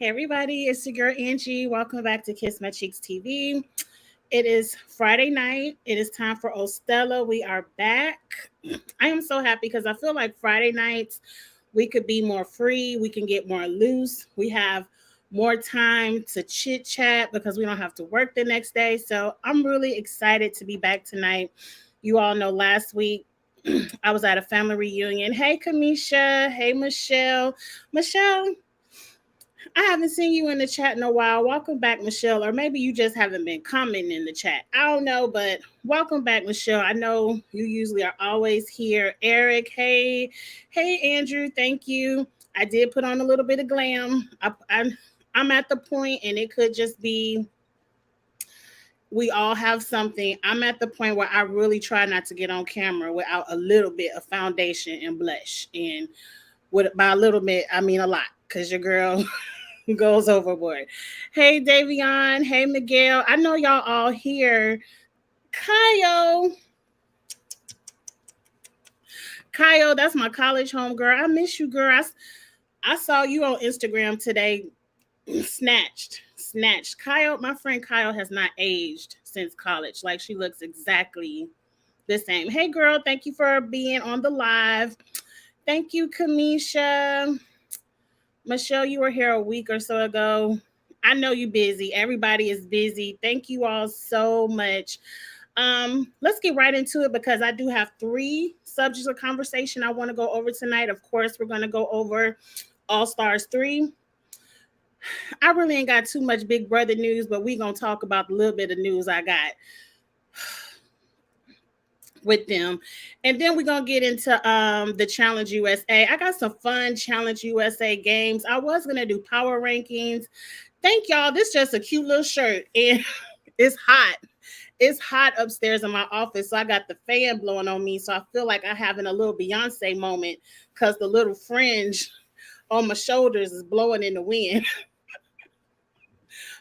Hey everybody, it's your girl Angie. Welcome back to Kiss My Cheeks TV. It is Friday night. It is time for Stella. We are back. I am so happy because I feel like Friday nights we could be more free. We can get more loose. We have more time to chit chat because we don't have to work the next day. So I'm really excited to be back tonight. You all know last week I was at a family reunion. Hey Kamisha. Hey Michelle. Michelle, I haven't seen you in the chat in a while. Welcome back, Michelle. Or maybe you just haven't been commenting in the chat. I don't know, but welcome back, Michelle. I know you usually are always here. Eric, hey. Hey, Andrew, thank you. I did put on a little bit of glam. I'm at the point, and it could just be we all have something. I'm at the point where I really try not to get on camera without a little bit of foundation and blush. And by a little bit, I mean a lot because your girl goes overboard. Hey, Davion. Hey, Miguel. I know y'all all here. Kyle. Kyle, that's my college home girl. I miss you, girl. I saw you on Instagram today. Snatched. Kyle, my friend Kyle has not aged since college. Like she looks exactly the same. Hey, girl. Thank you for being on the live. Thank you, Kamisha. Michelle, you were here a week or so ago. I know you're busy. Everybody is busy. Thank you all so much. Let's get right into it because I do have 3 subjects of conversation I want to go over tonight. Of course, we're going to go over All Stars 3. I really ain't got too much Big Brother news, but we're going to talk about the little bit of news I got with them. And then we're going to get into the Challenge USA. I got some fun Challenge USA games. I was going to do power rankings. Thank y'all. This is just a cute little shirt and it's hot. It's hot upstairs in my office. So I got the fan blowing on me. So I feel like I'm having a little Beyonce moment because the little fringe on my shoulders is blowing in the wind.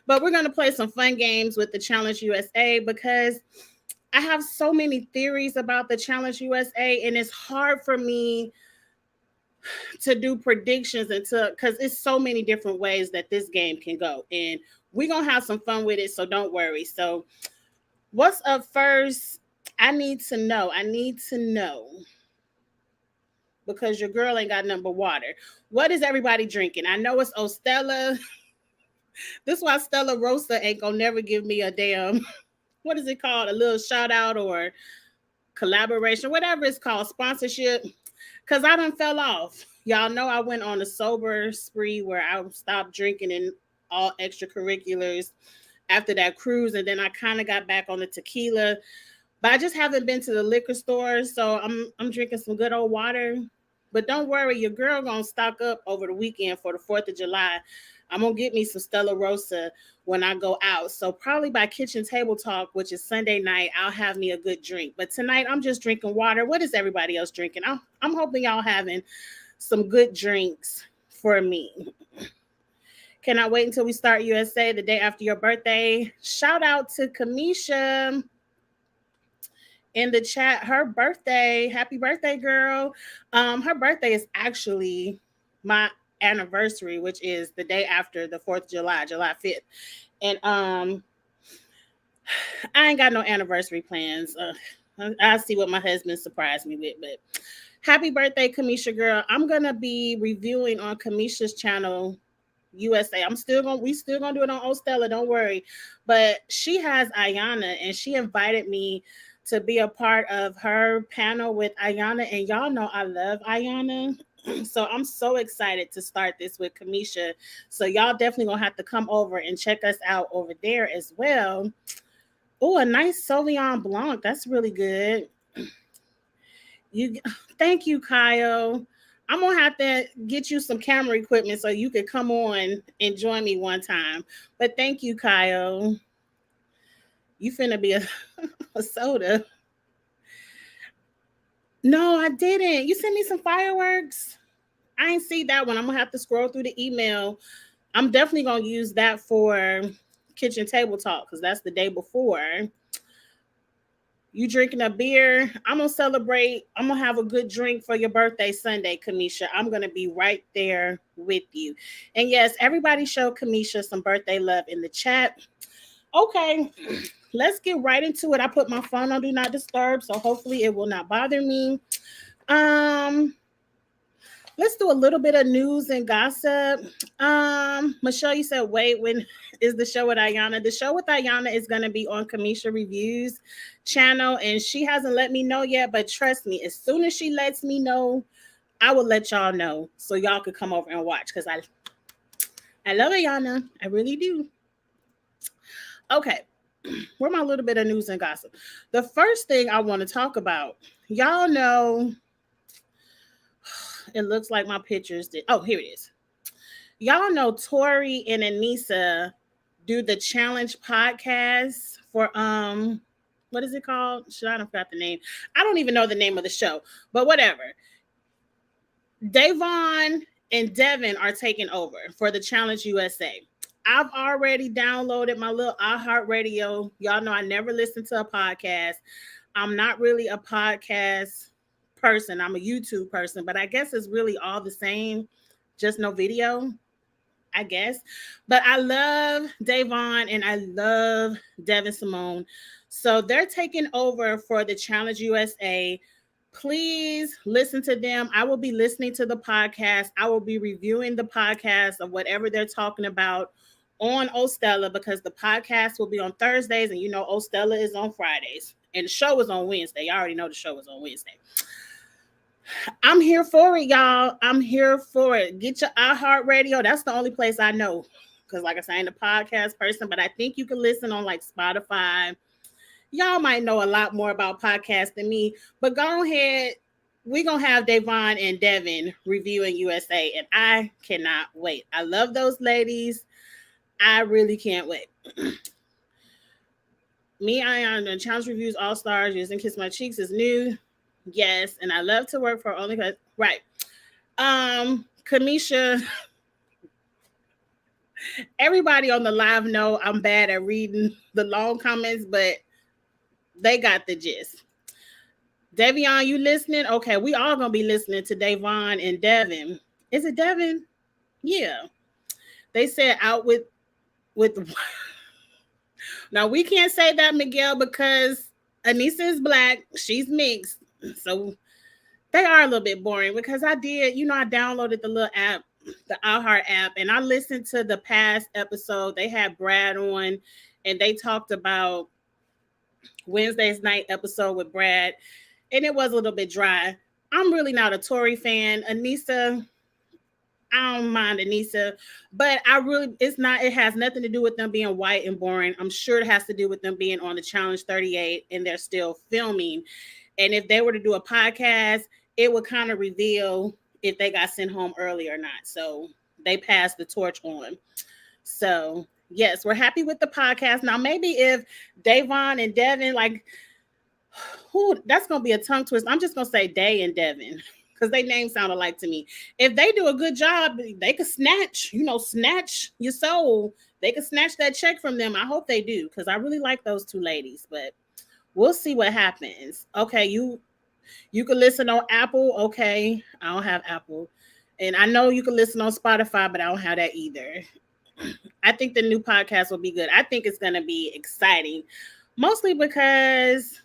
But we're going to play some fun games with the Challenge USA because I have so many theories about the Challenge USA, and it's hard for me to do predictions because it's so many different ways that this game can go. And we're going to have some fun with it, so don't worry. So what's up first? I need to know because your girl ain't got nothing but water. What is everybody drinking? I know it's Stella. This is why Stella Rosa ain't gonna never give me a damn, what is it called? A little shout out or collaboration, whatever it's called, sponsorship. Because I done fell off. Y'all know I went on a sober spree where I stopped drinking and all extracurriculars after that cruise. And then I kind of got back on the tequila. But I just haven't been to the liquor store. So I'm drinking some good old water. But don't worry, your girl gonna stock up over the weekend for the 4th of July. I'm gonna get me some Stella Rosa when I go out. So probably by Kitchen Table Talk, which is Sunday night, I'll have me a good drink. But tonight I'm just drinking water. What is everybody else drinking? I'm hoping y'all having some good drinks for me. Cannot wait until we start USA the day after your birthday. Shout out to Kamisha in the chat. Her birthday, happy birthday, girl. Her birthday is actually my anniversary, which is the day after the 4th of July, July 5th. And I ain't got no anniversary plans. I'll see what my husband surprised me with. But happy birthday, Kamisha girl. I'm gonna be reviewing on Kamisha's channel USA. We still gonna do it on Stella, don't worry. But she has Ayana and she invited me to be a part of her panel with Ayana. And y'all know I love Ayana. So I'm so excited to start this with Kamisha. So y'all definitely gonna have to come over and check us out over there as well. Oh, a nice Sauvignon Blanc. That's really good. Thank you, Kyle. I'm gonna have to get you some camera equipment so you can come on and join me one time. But thank you, Kyle. You finna be a soda. No, I didn't. You sent me some fireworks. I ain't see that one. I'm gonna have to scroll through the email. I'm definitely gonna use that for Kitchen Table Talk because that's the day before. You drinking a beer? I'm gonna celebrate. I'm gonna have a good drink for your birthday Sunday, Kamisha. I'm gonna be right there with you. And yes, everybody show Kamisha some birthday love in the chat. Okay, let's get right into it. I put my phone on do not disturb, so hopefully it will not bother me. Um, let's do a little bit of news and gossip. Michelle, you said wait, when is the show with Ayana? The show with Ayana is gonna be on Kamisha Reviews channel, and she hasn't let me know yet, but trust me, as soon as she lets me know, I will let y'all know so y'all could come over and watch because I love Ayana. I really do. Okay. Where my little bit of news and gossip. The first thing I want to talk about, y'all know, it looks like my pictures did. Oh, here it is. Y'all know Tori and Anissa do the challenge podcast for what is it called? Should I don't forgot the name. I don't even know the name of the show, but whatever. Davon and Devin are taking over for the Challenge USA. I've already downloaded my little iHeartRadio. Y'all know I never listen to a podcast. I'm not really a podcast person. I'm a YouTube person, but I guess it's really all the same, just no video, I guess. But I love Davon and I love Devin Simone. So they're taking over for the Challenge USA. Please listen to them. I will be listening to the podcast. I will be reviewing the podcast of whatever they're talking about on Stella because the podcast will be on Thursdays and you know Stella is on Fridays and the show is on Wednesday. You already know the show is on Wednesday. I'm here for it, y'all. I'm here for it. Get your iHeartRadio. That's the only place I know because like I said, I ain't a podcast person, but I think you can listen on like Spotify. Y'all might know a lot more about podcasts than me, but go ahead. We're going to have Davon and Devin reviewing USA, and I cannot wait. I love those ladies. I really can't wait. Me, I am the Challenge Reviews All-Stars using Kiss My Cheeks is new. Yes, and I love to work for only because, right. Kamisha, everybody on the live know I'm bad at reading the long comments, but they got the gist. Devion, you listening? Okay, we all gonna be listening to Davon and Devin. Is it Devin? Yeah. They said out with now we can't say that, Miguel, because Anissa is black, she's mixed. So they are a little bit boring because I downloaded the little app, the iHeart app, and I listened to the past episode. They had Brad on and they talked about Wednesday's night episode with Brad, and it was a little bit dry. I'm really not a Tory fan. Anissa, I don't mind Anissa, but it has nothing to do with them being white and boring. I'm sure it has to do with them being on the Challenge 38 and they're still filming. And if they were to do a podcast, it would kind of reveal if they got sent home early or not. So they passed the torch on. So yes, we're happy with the podcast. Now, maybe if Davon and Devin, that's going to be a tongue twist. I'm just going to say Day and Devin because they names sound alike to me. If they do a good job, they could snatch your soul. They could snatch that check from them. I hope they do because I really like those two ladies, but we'll see what happens. Okay, you can listen on Apple. Okay, I don't have Apple. And I know you can listen on Spotify, but I don't have that either. I think the new podcast will be good. I think it's going to be exciting, mostly because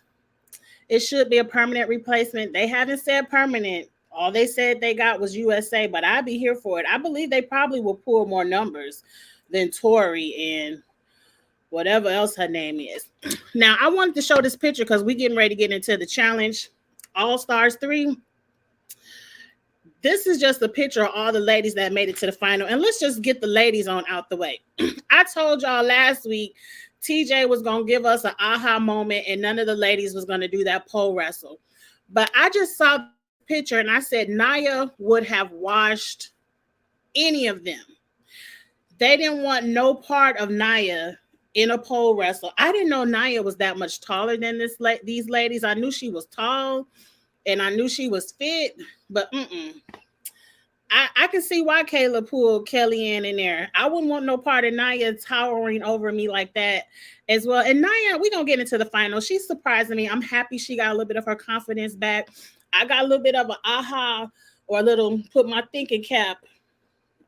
it should be a permanent replacement. They haven't said permanent. All they said they got was USA, but I'd be here for it. I believe they probably will pull more numbers than Tori and whatever else her name is. Now, I wanted to show this picture because we're getting ready to get into the Challenge All-Stars 3. This is just a picture of all the ladies that made it to the final. And let's just get the ladies on out the way. I told y'all last week TJ was going to give us an aha moment and none of the ladies was going to do that pole wrestle. But I just saw the picture and I said Naya would have washed any of them. They didn't want no part of Naya in a pole wrestle. I didn't know Naya was that much taller than these ladies. I knew she was tall and I knew she was fit, but I can see why Kayla pulled Kellyanne in there. I wouldn't want no part of Naya towering over me like that as well. And Naya, we're going to get into the final. She's surprising me. I'm happy she got a little bit of her confidence back. I got a little bit of an aha or a little put my thinking cap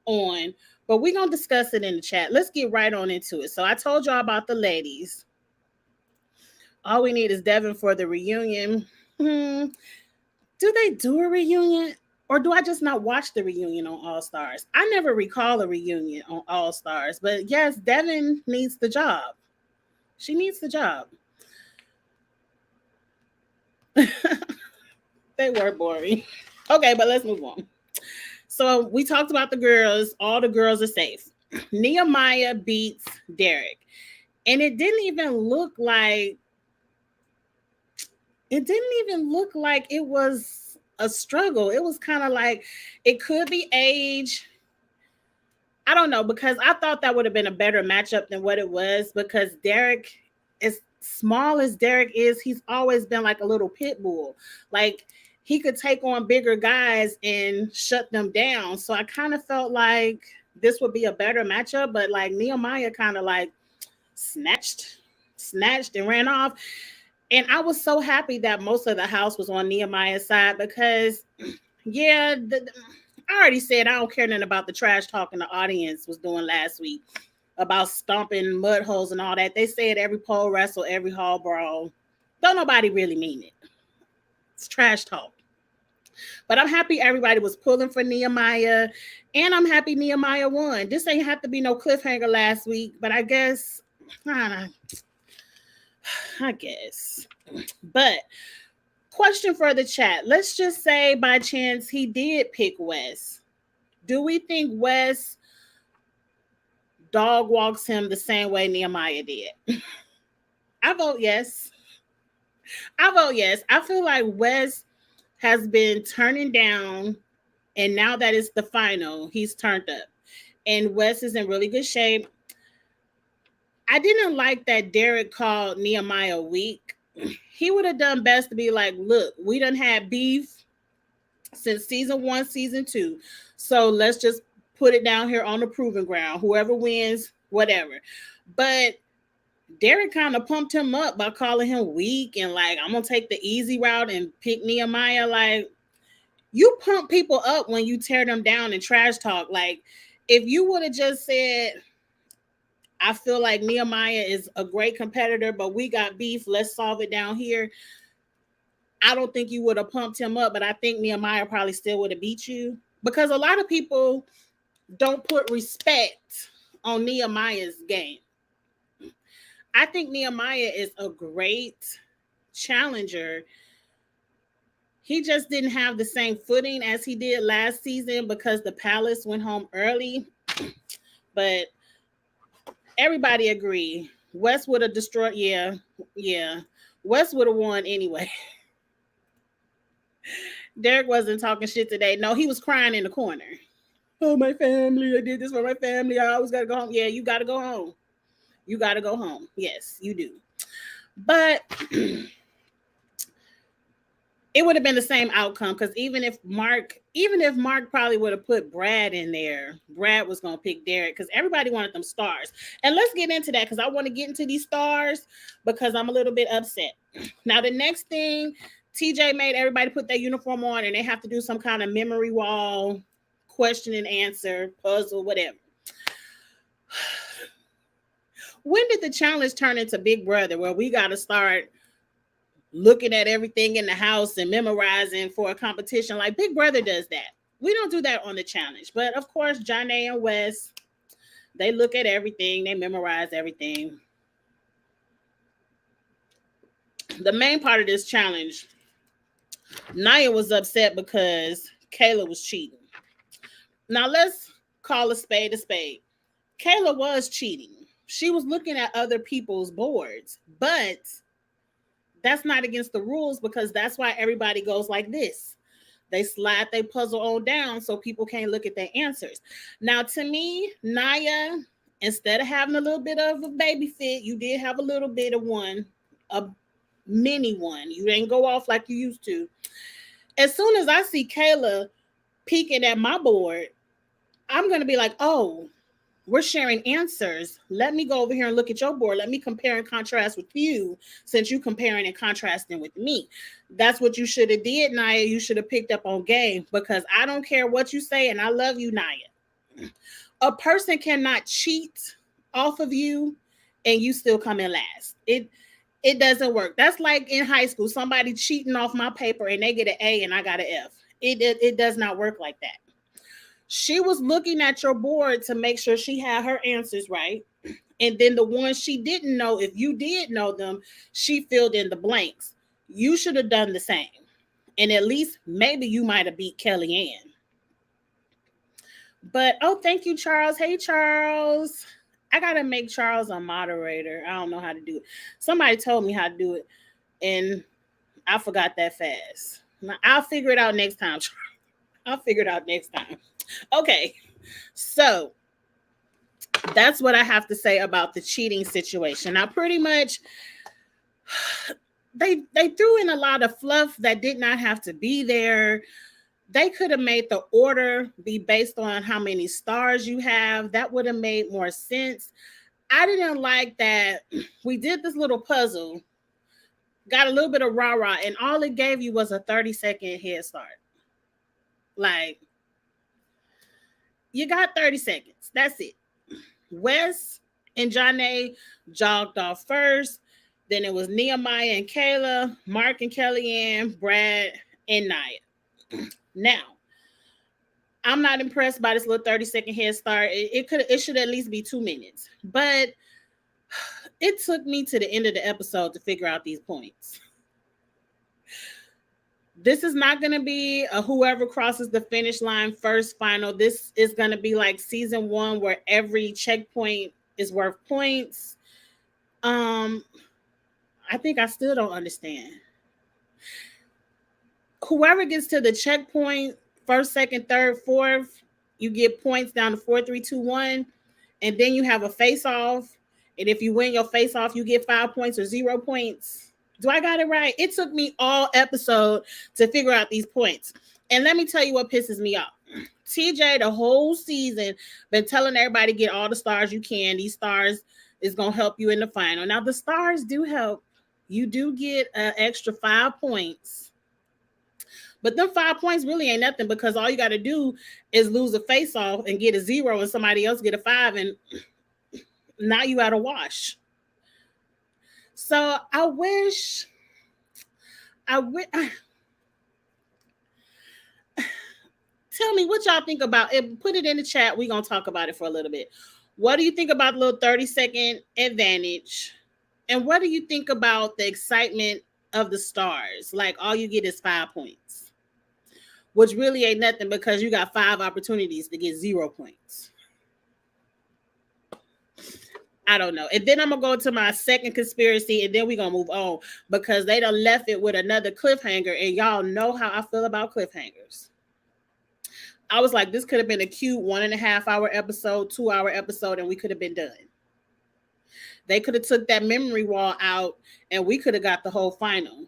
on. But we're going to discuss it in the chat. Let's get right on into it. So I told y'all about the ladies. All we need is Devin for the reunion. Do they do a reunion? Or do I just not watch the reunion on All Stars? I never recall a reunion on All Stars. But yes, Devin needs the job. She needs the job. They were boring. Okay, but let's move on. So we talked about the girls. All the girls are safe. Nehemiah beats Derek. And it didn't even look like it was a struggle. It was kind of like it could be age. I don't know, because I thought that would have been a better matchup than what it was, because Derek, as small as Derek is, he's always been like a little pit bull. Like he could take on bigger guys and shut them down. So I kind of felt like this would be a better matchup, but like Nehemiah kind of like snatched and ran off. And I was so happy that most of the house was on Nehemiah's side, because yeah, I already said I don't care nothing about the trash talking the audience was doing last week about stomping mud holes and all that. They said every pole wrestle, every hall brawl. Don't nobody really mean it. It's trash talk. But I'm happy everybody was pulling for Nehemiah, and I'm happy Nehemiah won. This ain't have to be no cliffhanger last week, but I guess, But question for the chat. Let's just say by chance he did pick Wes. Do we think Wes dog walks him the same way Nehemiah did? I vote yes. I feel like Wes has been turning down, and now that it's the final, he's turned up. And Wes is in really good shape. I didn't like that Derek called Nehemiah weak. He would have done best to be like, look, we done had beef since season 1, season 2. So let's just put it down here on the proving ground. Whoever wins, whatever. But Derek kind of pumped him up by calling him weak and like, I'm going to take the easy route and pick Nehemiah. Like, you pump people up when you tear them down and trash talk. Like, if you would have just said, I feel like Nehemiah is a great competitor, but we got beef. Let's solve it down here. I don't think you would have pumped him up, but I think Nehemiah probably still would have beat you, because a lot of people don't put respect on Nehemiah's game. I think Nehemiah is a great challenger. He just didn't have the same footing as he did last season because the Palace went home early. But everybody agree. Wes would have destroyed. Yeah. Wes would have won anyway. Derek wasn't talking shit today. No, he was crying in the corner. Oh, my family. I did this for my family. I always got to go home. Yeah, you got to go home. You got to go home. Yes, you do. But it would have been the same outcome, because even if Mark probably would have put Brad in there, Brad was going to pick Derek, because everybody wanted them stars. And let's get into that, because I want to get into these stars, because I'm a little bit upset. Now, the next thing, TJ made everybody put their uniform on, and they have to do some kind of memory wall, question and answer, puzzle, whatever. When did the challenge turn into Big Brother, where we got to start looking at everything in the house and memorizing for a competition? Like Big Brother does that. We don't do that on the challenge. But of course, Janae and Wes, they look at everything. They memorize everything. The main part of this challenge, Naya was upset because Kayla was cheating. Now let's call a spade a spade. Kayla was cheating. She was looking at other people's boards, but that's not against the rules, because that's why everybody goes like this. They slide their puzzle on down so people can't look at their answers. Now, to me, Naya, instead of having a little bit of a baby fit, you did have a little bit of one, a mini one. You didn't go off like you used to. As soon as I see Kayla peeking at my board, I'm going to be like, oh, we're sharing answers. Let me go over here and look at your board. Let me compare and contrast with you since you comparing and contrasting with me. That's what you should have did, Naya. You should have picked up on game because I don't care what you say and I love you, Naya. A person cannot cheat off of you and you still come in last. It doesn't work. That's like in high school, somebody cheating off my paper and they get an A and I got an F. It does not work like that. She was looking at your board to make sure she had her answers right. And then the ones she didn't know, if you did know them, she filled in the blanks. You should have done the same. And at least maybe you might have beat Kellyanne. But oh, thank you, Charles. Hey, Charles. I gotta make Charles a moderator. I don't know how to do it. Somebody told me how to do it, and I forgot that fast. I'll figure it out next time. I'll figure it out next time. Okay, so that's what I have to say about the cheating situation. Now, pretty much, they threw in a lot of fluff that did not have to be there. They could have made the order be based on how many stars you have. That would have made more sense. I didn't like that we did this little puzzle, got a little bit of rah-rah, and all it gave you was a 30-second head start. Like, you got 30 seconds. That's it. Wes and Johnny jogged off first. Then it was Nehemiah and Kayla, Mark and Kellyanne, Brad and Nia. Now, I'm not impressed by this little 30-second head start. It should at least be 2 minutes. But it took me to the end of the episode to figure out these points. This is not going to be a whoever crosses the finish line first final. This is going to be like season 1 where every checkpoint is worth points. I think I still don't understand. Whoever gets to the checkpoint, first, second, third, fourth, you get points down to 4, 3, 2, 1. And then you have a face-off. And if you win your face-off, you get 5 points or 0 points. Do I got it right? It took me all episode to figure out these points. And let me tell you what pisses me off. TJ, the whole season, been telling everybody get all the stars you can. These stars is going to help you in the final. Now, the stars do help. You do get an extra 5 points. But them 5 points really ain't nothing because all you got to do is lose a face-off and get a 0 and somebody else get a 5 and now you out of wash. So I wish tell me what y'all think about it. Put it in the chat. We're going to talk about it for a little bit. What do you think about the little 30-second advantage? And what do you think about the excitement of the stars? Like all you get is 5 points, which really ain't nothing because you got 5 opportunities to get 0 points. I don't know. And then I'm going to go to my second conspiracy and then we're going to move on because they done left it with another cliffhanger and y'all know how I feel about cliffhangers. I was like, this could have been a cute 1.5 hour episode, 2 hour episode, and we could have been done. They could have took that memory wall out and we could have got the whole final.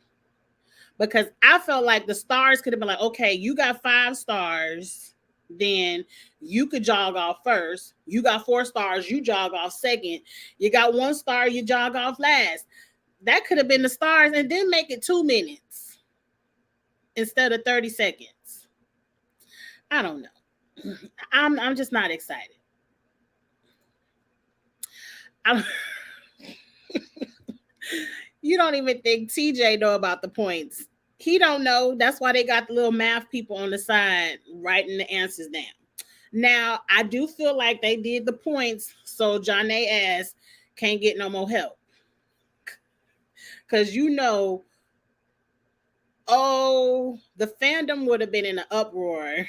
Because I felt like the stars could have been like, okay, you got 5 stars, then you could jog off first. You got 4 stars, you jog off second. You got 1 star, you jog off last. That could have been the stars and then make it 2 minutes instead of 30 seconds. I don't know. I'm just not excited. You don't even think TJ know about the points. He don't know. That's why they got the little math people on the side writing the answers down. Now, I do feel like they did the points so Johnny ass can't get no more help. Because the fandom would have been in an uproar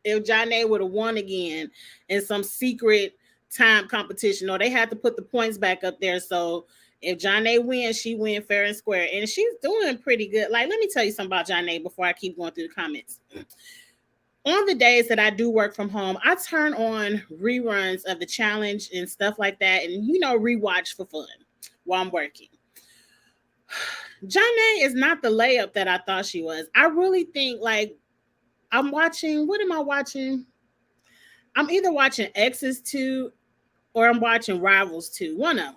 if Johnny would have won again in some secret time competition. Or they had to put the points back up there so if Johnny wins, she win fair and square. And she's doing pretty good. Like, let me tell you something about Johnny before I keep going through the comments. On the days that I do work from home, I turn on reruns of the challenge and stuff like that. And, rewatch for fun while I'm working. Johnny is not the layup that I thought she was. I really think, like, I'm watching, what am I watching? I'm either watching Exes 2 or I'm watching Rivals 2. One of them.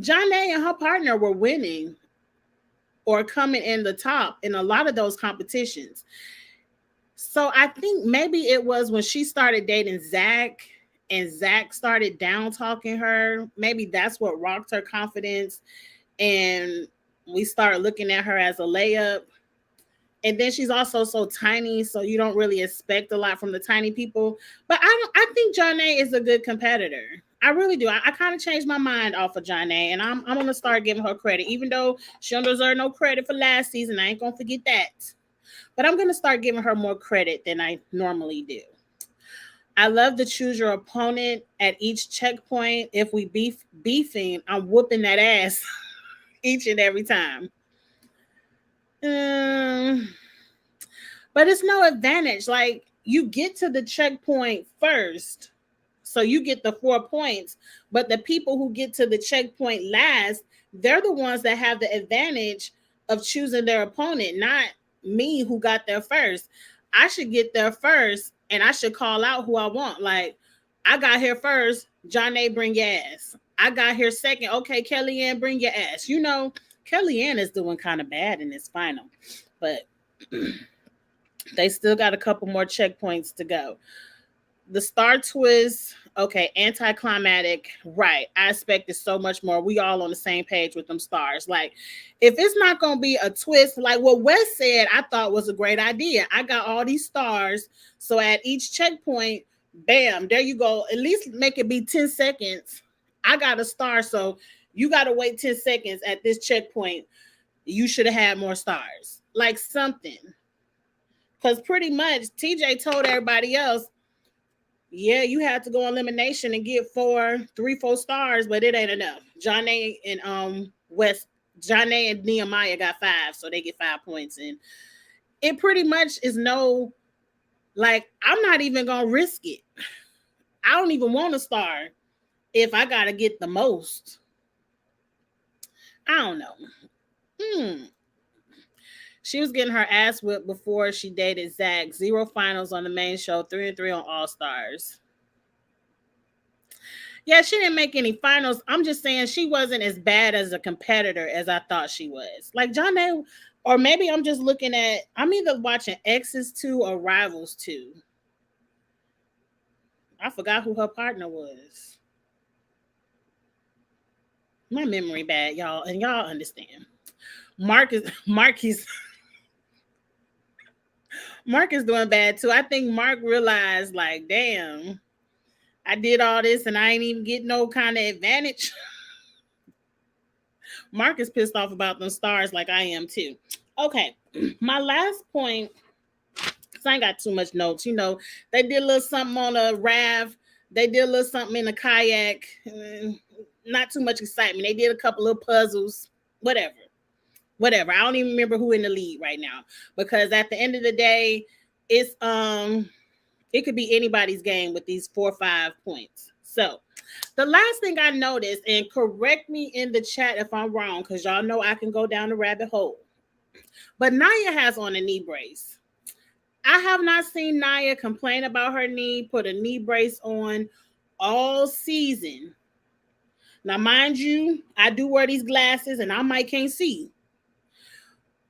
Janae and her partner were winning or coming in the top in a lot of those competitions. So I think maybe it was when she started dating Zach and Zach started down talking her. Maybe that's what rocked her confidence. And we started looking at her as a layup. And then she's also so tiny, so you don't really expect a lot from the tiny people. But I think Janae is a good competitor. I really do. I kind of changed my mind off of Janae, and I'm gonna start giving her credit, even though she don't deserve no credit for last season. I ain't gonna forget that. But I'm gonna start giving her more credit than I normally do. I love to choose your opponent at each checkpoint. If we beefing, I'm whooping that ass each and every time. Um, but it's no advantage. Like you get to the checkpoint first, so you get the 4 points. But the people who get to the checkpoint last, they're the ones that have the advantage of choosing their opponent, not me who got there first. I should get there first and I should call out who I want. Like, I got here first, John A, bring your ass. I got here second. Okay, Kellyanne, bring your ass. You know, Kellyanne is doing kind of bad in this final, but they still got a couple more checkpoints to go. The star twist, okay, anticlimactic, right. I expected so much more. We all on the same page with them stars. Like, if it's not gonna be a twist, like what Wes said, I thought was a great idea. I got all these stars, so at each checkpoint, bam, there you go. At least make it be 10 seconds. I got a star, so you got to wait 10 seconds at this checkpoint. You should have had more stars, like something. Because pretty much TJ told everybody else, yeah, you had to go elimination and get 4 stars, but it ain't enough. John A and West, John A and Nehemiah got 5, so they get 5 points. And it pretty much is no, like, I'm not even gonna risk it. I don't even want a star if I gotta get the most. I don't know. She was getting her ass whipped before she dated Zach. 0 finals on the main show, 3-3 on All Stars. Yeah, she didn't make any finals. I'm just saying she wasn't as bad as a competitor as I thought she was. Like John A, or maybe I'm just looking at, I'm either watching Exes 2 or Rivals 2. I forgot who her partner was. My memory bad, y'all, and y'all understand. Mark is doing bad too. I think Mark realized, like, damn, I did all this and I ain't even get no kind of advantage. Mark is pissed off about them stars like I am too. Okay, my last point, because I ain't got too much notes. You know, they did a little something on a raft. They did a little something in a kayak. Not too much excitement. They did a couple of puzzles. Whatever. I don't even remember who in the lead right now, because at the end of the day, it's it could be anybody's game with these 4 or 5 points. So the last thing I noticed, and correct me in the chat if I'm wrong, because y'all know I can go down the rabbit hole, but Naya has on a knee brace. I have not seen Naya complain about her knee, put a knee brace on all season. Now, mind you, I do wear these glasses and I might can't see.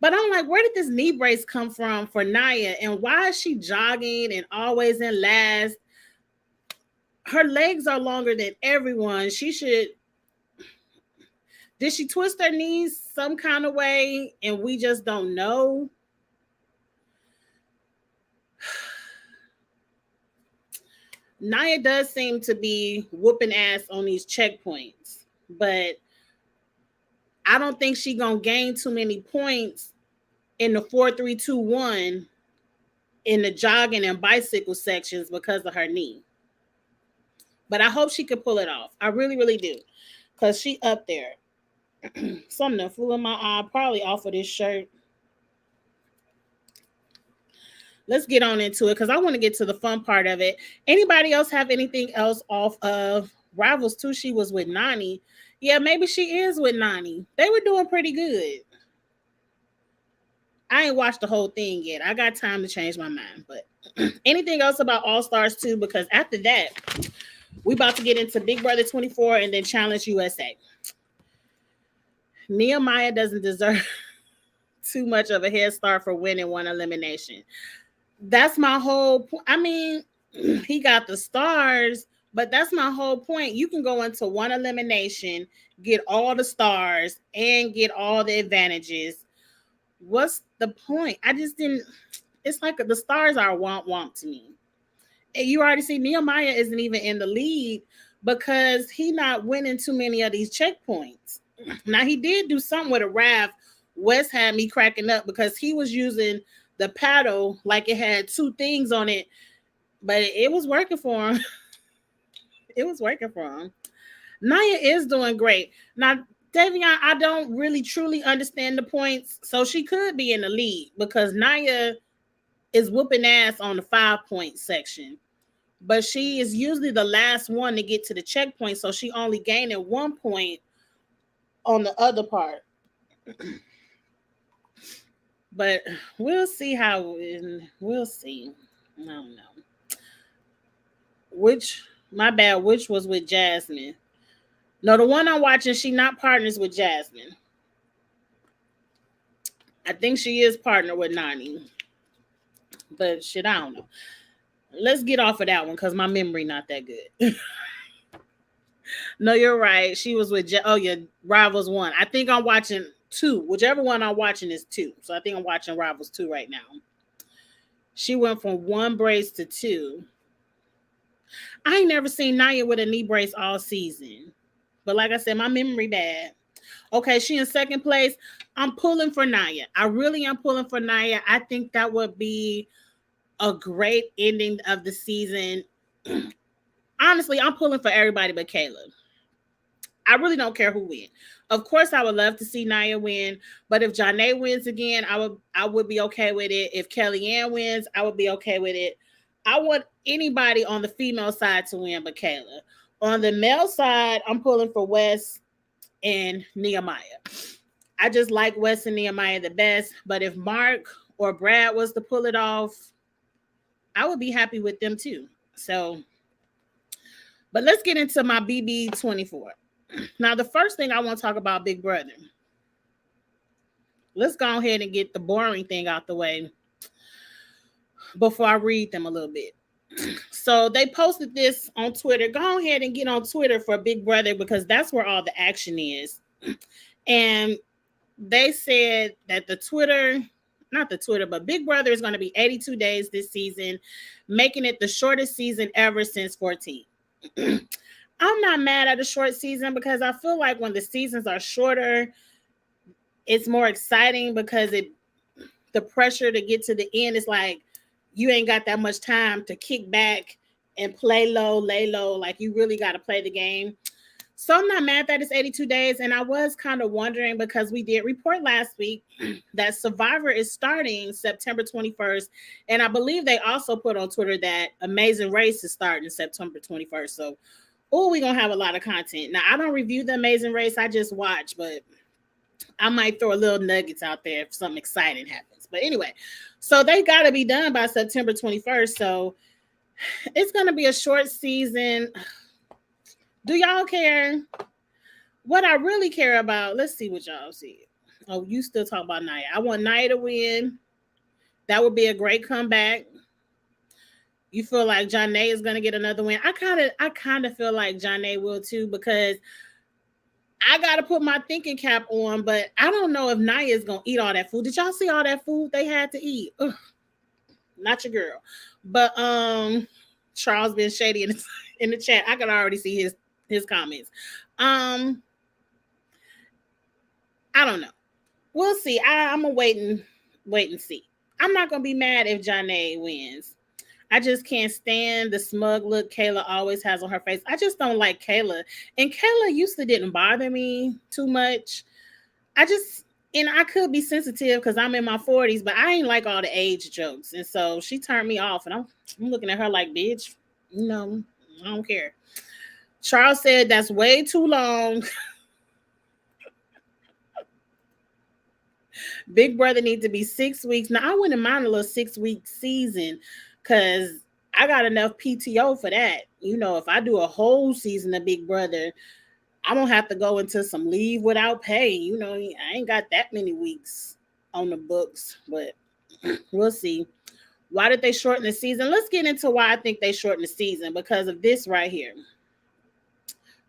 But I'm like, where did this knee brace come from for Naya? And why is she jogging and always in last? Her legs are longer than everyone. She should. Did she twist her knees some kind of way and we just don't know? Naya does seem to be whooping ass on these checkpoints, but I don't think she gonna gain too many points in the 4-3-2-1 in the jogging and bicycle sections because of her knee. But I hope she could pull it off. I really, really do. Because she up there. Something flew in my eye, probably off of this shirt. Let's get on into it because I want to get to the fun part of it. Anybody else have anything else off of Rivals 2? She was with Nani. Yeah, maybe she is with Nani. They were doing pretty good. I ain't watched the whole thing yet. I got time to change my mind. But anything else about All Stars 2? Because after that, we about to get into Big Brother 24 and then Challenge USA. Nehemiah doesn't deserve too much of a head start for winning one elimination. That's my whole point. I mean, he got the stars, but that's my whole point. You can go into one elimination, get all the stars, and get all the advantages. What's the point? I just didn't. It's like the stars are womp to me. And you already see Nehemiah isn't even in the lead because he not winning too many of these checkpoints. Now he did do something with a raft. Wes had me cracking up because he was using the paddle like it had two things on it, but it was working for him. It was working for him. Naya is doing great. Now, Davion, I don't really truly understand the points, so she could be in the lead because Naya is whooping ass on the 5-point section. But she is usually the last one to get to the checkpoint, so she only gaining 1 point on the other part. But we'll see we'll see. I don't know. Which was with Jasmine. No, the one I'm watching, she not partners with Jasmine. I think she is partner with Nani. But shit, I don't know. Let's get off of that one because my memory not that good. No, you're right. She was with Rivals 1. I think I'm watching 2. Whichever one I'm watching is 2. So I think I'm watching Rivals 2 right now. She went from 1 brace to 2. I ain't never seen Naya with a knee brace all season. But like I said, my memory bad. Okay, she in second place. I'm pulling for Naya. I really am pulling for Naya. I think that would be a great ending of the season. Honestly, I'm pulling for everybody but Kayla. I really don't care who wins. Of course, I would love to see Naya win, but if Janae wins again, I would be okay with it. If Kellyanne wins, I would be okay with it. I want anybody on the female side to win but Kayla. On the male side, I'm pulling for Wes and Nehemiah. I just like Wes and Nehemiah the best, but if Mark or Brad was to pull it off, I would be happy with them too. So, but let's get into my BB24. Now, the first thing I want to talk about Big Brother. Let's go ahead and get the boring thing out the way before I read them a little bit. So they posted this on Twitter. Go ahead and get on Twitter for Big Brother because that's where all the action is. And they said that but Big Brother is going to be 82 days this season, making it the shortest season ever since 14. I'm not mad at a short season because I feel like when the seasons are shorter, it's more exciting because the pressure to get to the end is like you ain't got that much time to kick back and play low, lay low. Like you really got to play the game. So I'm not mad that it's 82 days. And I was kind of wondering because we did report last week that Survivor is starting September 21st. And I believe they also put on Twitter that Amazing Race is starting September 21st. So, we're going to have a lot of content. Now, I don't review the Amazing Race. I just watch, but I might throw a little nuggets out there if something exciting happens. But anyway, so they got to be done by September 21st. So it's going to be a short season. Do y'all care? What I really care about, let's see what y'all see. Oh, you still talking about Nia. I want Nia to win. That would be a great comeback. You feel like Janae is going to get another win? I kind of feel like Janae will too because I got to put my thinking cap on, but I don't know if Nia is going to eat all that food. Did y'all see all that food they had to eat? Ugh, not your girl. But Charles been shady in the chat. I can already see his comments. I don't know. We'll see. I'm going to wait and see. I'm not going to be mad if Janae wins. I just can't stand the smug look Kayla always has on her face. I just don't like Kayla. And Kayla used to didn't bother me too much. And I could be sensitive because I'm in my 40s, but I ain't like all the age jokes. And so she turned me off. And I'm looking at her like, bitch, no, I don't care. Charles said that's way too long. Big Brother needs to be 6 weeks. Now I wouldn't mind a little 6 week season because I got enough PTO for that. You know, if I do a whole season of Big Brother, I'm gonna have to go into some leave without pay. You know, I ain't got that many weeks on the books, but we'll see. Why did they shorten the season? Let's get into why I think they shortened the season because of this right here.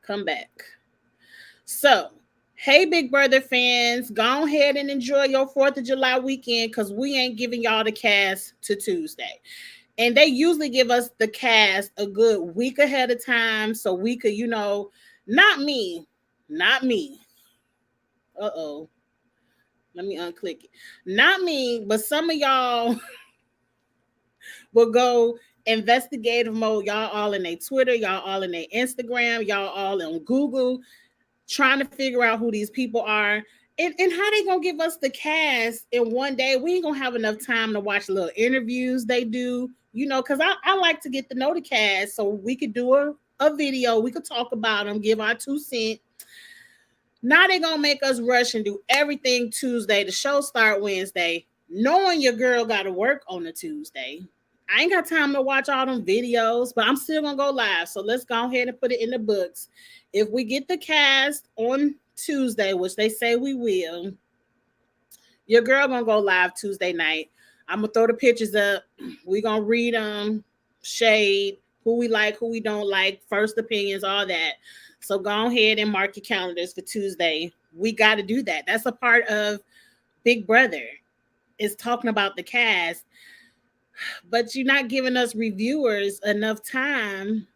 Come back. So, hey, Big Brother fans, go ahead and enjoy your 4th of July weekend because we ain't giving y'all the cast to Tuesday. And they usually give us the cast a good week ahead of time so we could, you know, not me, not me. Uh-oh. Let me unclick it. Not me, but some of y'all will go investigative mode. Y'all all in their Twitter, y'all all in their Instagram, y'all all on Google, trying to figure out who these people are. And how they gonna give us the cast in one day? We ain't gonna have enough time to watch little interviews they do, you know, because I like to get to know the cast so we could do a video, we could talk about them, give our 2 cents. Now they gonna make us rush and do everything Tuesday. The show start Wednesday, knowing your girl gotta work on a Tuesday. I ain't got time to watch all them videos, but I'm still gonna go live. So let's go ahead and put it in the books. If we get the cast on Tuesday, which they say we will, your girl gonna go live Tuesday night. I'm gonna throw the pictures up. We gonna read them, shade, who we like, who we don't like, first opinions, all that. So go ahead and mark your calendars for Tuesday. We got to do that. That's a part of Big Brother, is talking about the cast. But you're not giving us reviewers enough time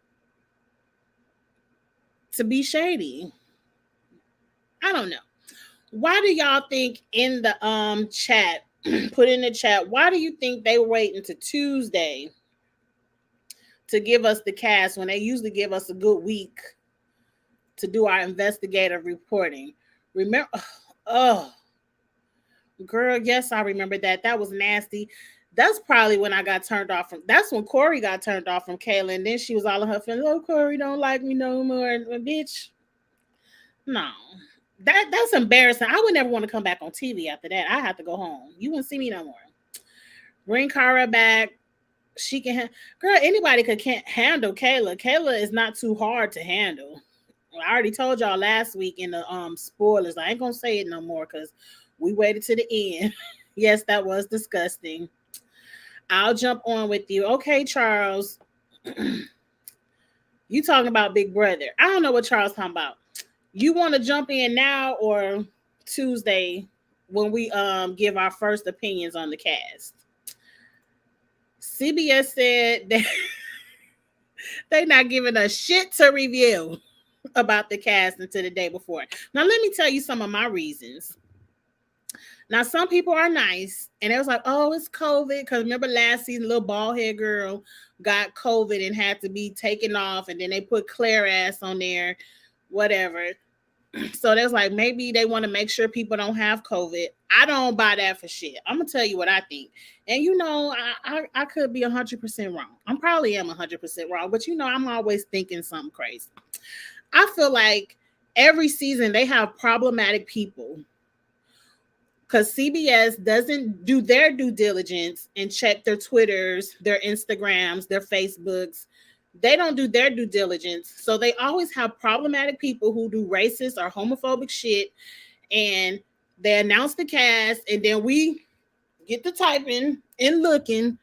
to be shady. I don't know. Why do y'all think in the chat, put in the chat, why do you think they were waiting to Tuesday to give us the cast when they usually give us a good week to do our investigative reporting? Remember, oh, girl, yes, I remember that. That was nasty. That's probably when I got turned off from. That's when Corey got turned off from Kayla, and then she was all in her feelings. Oh, Corey don't like me no more, and bitch, no, that's embarrassing. I would never want to come back on TV after that. I have to go home. You wouldn't see me no more. Bring Cara back. She can, girl. Anybody can't handle Kayla. Kayla is not too hard to handle. I already told y'all last week in the spoilers. I ain't gonna say it no more because we waited to the end. Yes, that was disgusting. I'll jump on with you. Okay, Charles. You talking about Big Brother. I don't know what Charles talking about. You want to jump in now or Tuesday when we give our first opinions on the cast? CBS said that they not giving us shit to review about the cast until the day before. Now, let me tell you some of my reasons. Now, some people are nice, and it was like, oh, it's COVID. Because remember last season, little bald head girl got COVID and had to be taken off, and then they put Claire ass on there, whatever. So there's like, maybe they want to make sure people don't have COVID. I don't buy that for shit. I'm going to tell you what I think. And, you know, I could be 100% wrong. I probably am 100% wrong, but, you know, I'm always thinking something crazy. I feel like every season they have problematic people because CBS doesn't do their due diligence and check their Twitters, their Instagrams, their Facebooks. They don't do their due diligence. So they always have problematic people who do racist or homophobic shit. And they announce the cast, and then we get to typing and looking,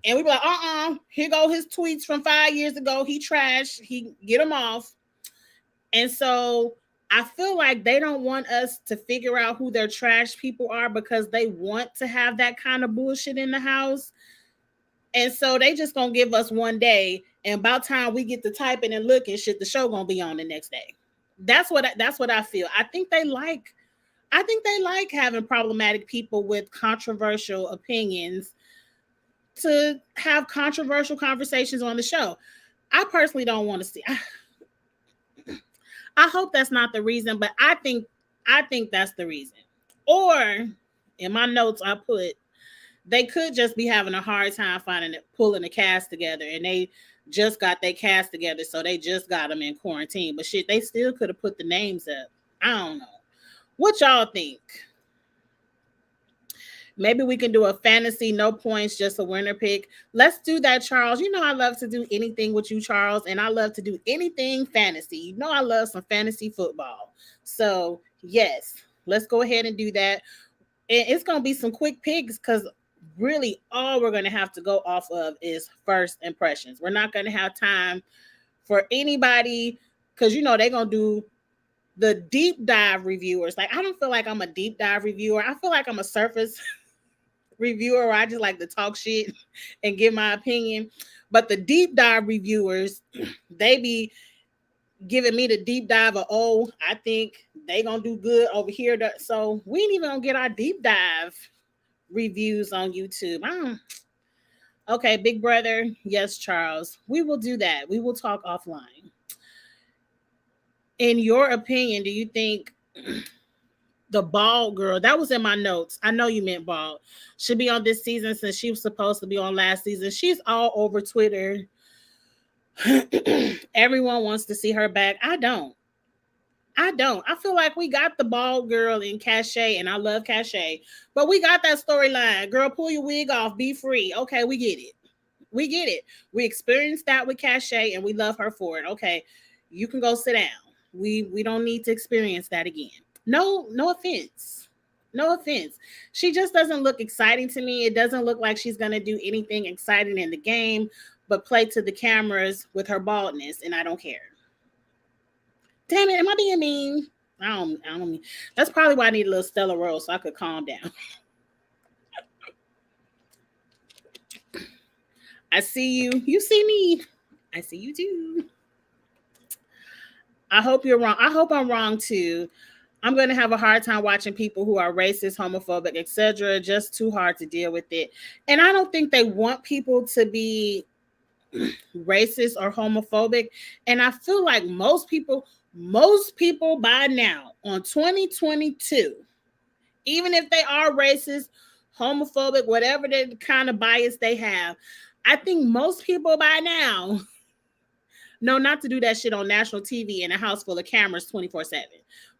and we be like, here go his tweets from 5 years ago. He trash. He get them off. And so I feel like they don't want us to figure out who their trash people are because they want to have that kind of bullshit in the house. And so they just gonna give us one day, and about time we get to typing and looking, shit, the show gonna be on the next day. That's what I feel. I think they like having problematic people with controversial opinions to have controversial conversations on the show. I personally don't want to see. I hope that's not the reason, but I think that's the reason. Or in my notes I put they could just be having a hard time pulling the cast together, and they just got their cast together, so they just got them in quarantine. But shit, they still could have put the names up. I don't know. What y'all think? Maybe we can do a fantasy, no points, just a winner pick. Let's do that, Charles. You know I love to do anything with you, Charles, and I love to do anything fantasy. You know I love some fantasy football. So, yes, let's go ahead and do that. And it's going to be some quick picks because really all we're going to have to go off of is first impressions. We're not going to have time for anybody because, you know, they're going to do the deep dive reviewers. Like, I don't feel like I'm a deep dive reviewer. I feel like I'm a surface reviewer where I just like to talk shit and give my opinion. But the deep dive reviewers, they be giving me the deep dive of, oh, I think they gonna do good over here. So we ain't even gonna get our deep dive reviews on YouTube. Okay, big brother. Yes, Charles. We will do that. We will talk offline. In your opinion, do you think the bald girl that was in my notes, I know you meant bald, should be on this season since she was supposed to be on last season? She's all over Twitter. Everyone wants to see her back. I don't. I feel like we got the bald girl in Cachet, and I love Cachet, but we got that storyline. Girl, pull your wig off, be free. Okay, we get it. We get it. We experienced that with Cachet, and we love her for it. Okay, you can go sit down. We don't need to experience that again. No offense. No offense. She just doesn't look exciting to me. It doesn't look like she's gonna do anything exciting in the game, but play to the cameras with her baldness, and I don't care. Damn it, am I being mean? I don't mean. That's probably why I need a little Stella Rose so I could calm down. I see you. You see me. I see you too. I hope you're wrong. I hope I'm wrong too. I'm going to have a hard time watching people who are racist, homophobic, etc. Just too hard to deal with it. And I don't think they want people to be racist or homophobic. And I feel like most people by now on 2022, even if they are racist, homophobic, whatever the kind of bias they have, I think most people by now know not to do that shit on national TV in a house full of cameras 24/7.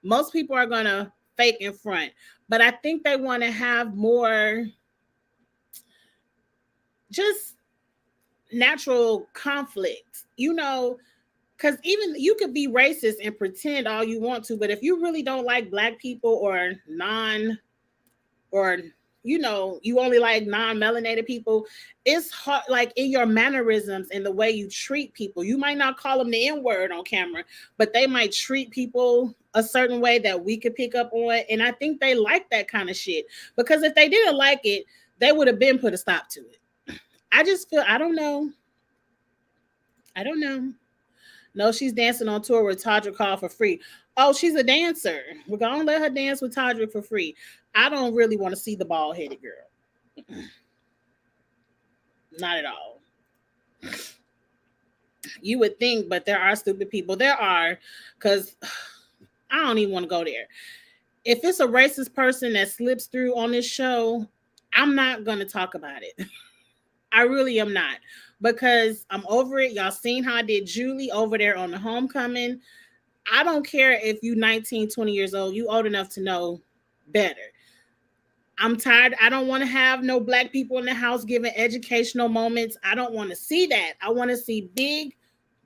Most people are going to fake in front, but I think they want to have more just natural conflict, because even you could be racist and pretend all you want to, but if you really don't like black people or you only like non-melanated people, it's hard, like in your mannerisms and the way you treat people. You might not call them the N-word on camera, but they might treat people a certain way that we could pick up on. And I think they like that kind of shit, because if they didn't like it, they would have been put a stop to it. I just feel, I don't know. No, she's dancing on tour with Todrick Hall for free. Oh, she's a dancer. We're gonna let her dance with Todrick for free. I don't really want to see the bald headed girl. Not at all. You would think, but there are stupid people. There are, because I don't even want to go there. If it's a racist person that slips through on this show, I'm not going to talk about it. I really am not, because I'm over it. Y'all seen how I did Julie over there on the Homecoming. I don't care if you 19, 20 years old. You old enough to know better. I'm tired. I don't want to have no black people in the house giving educational moments. I don't want to see that. I want to see big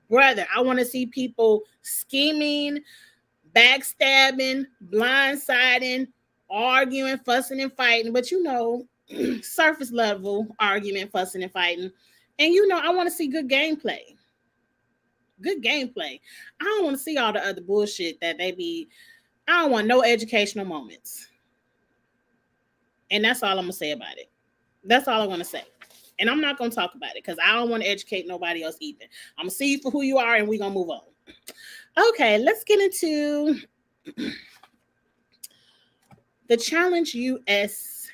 brother. I want to see people scheming, backstabbing, blindsiding, arguing, fussing, and fighting. But surface level argument, fussing, and fighting. And I want to see good gameplay. Good gameplay. I don't want to see all the other bullshit that they be. I don't want no educational moments. And that's all I'm going to say about it. That's all I want to say. And I'm not going to talk about it because I don't want to educate nobody else either. I'm going to see you for who you are, and we're going to move on. Okay, let's get into the Challenge USA.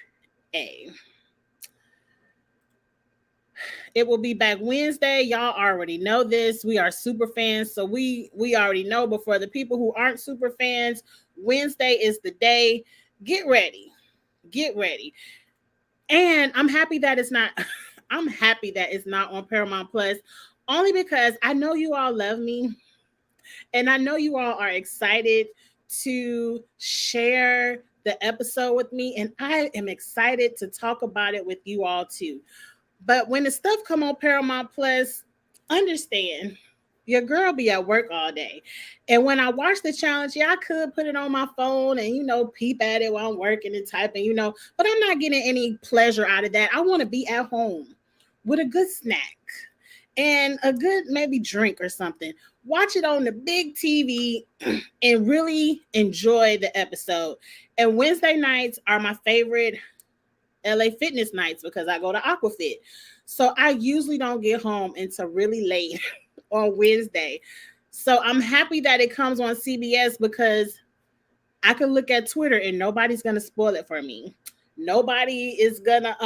It will be back Wednesday. Y'all already know this. We are super fans, so we already know. But for the people who aren't super fans, Wednesday is the day. Get ready. Get ready. And I'm happy that it's not on Paramount Plus, only because I know you all love me, and I know you all are excited to share the episode with me, and I am excited to talk about it with you all too. But when the stuff come on Paramount Plus, understand your girl be at work all day. And when I watch the challenge, yeah, I could put it on my phone and, peep at it while I'm working and typing, but I'm not getting any pleasure out of that. I want to be at home with a good snack and a good maybe drink or something. Watch it on the big TV and really enjoy the episode. And Wednesday nights are my favorite LA fitness nights because I go to Aquafit. So I usually don't get home until really late on Wednesday. So I'm happy that it comes on CBS because I can look at Twitter and nobody's gonna spoil it for me. Nobody is gonna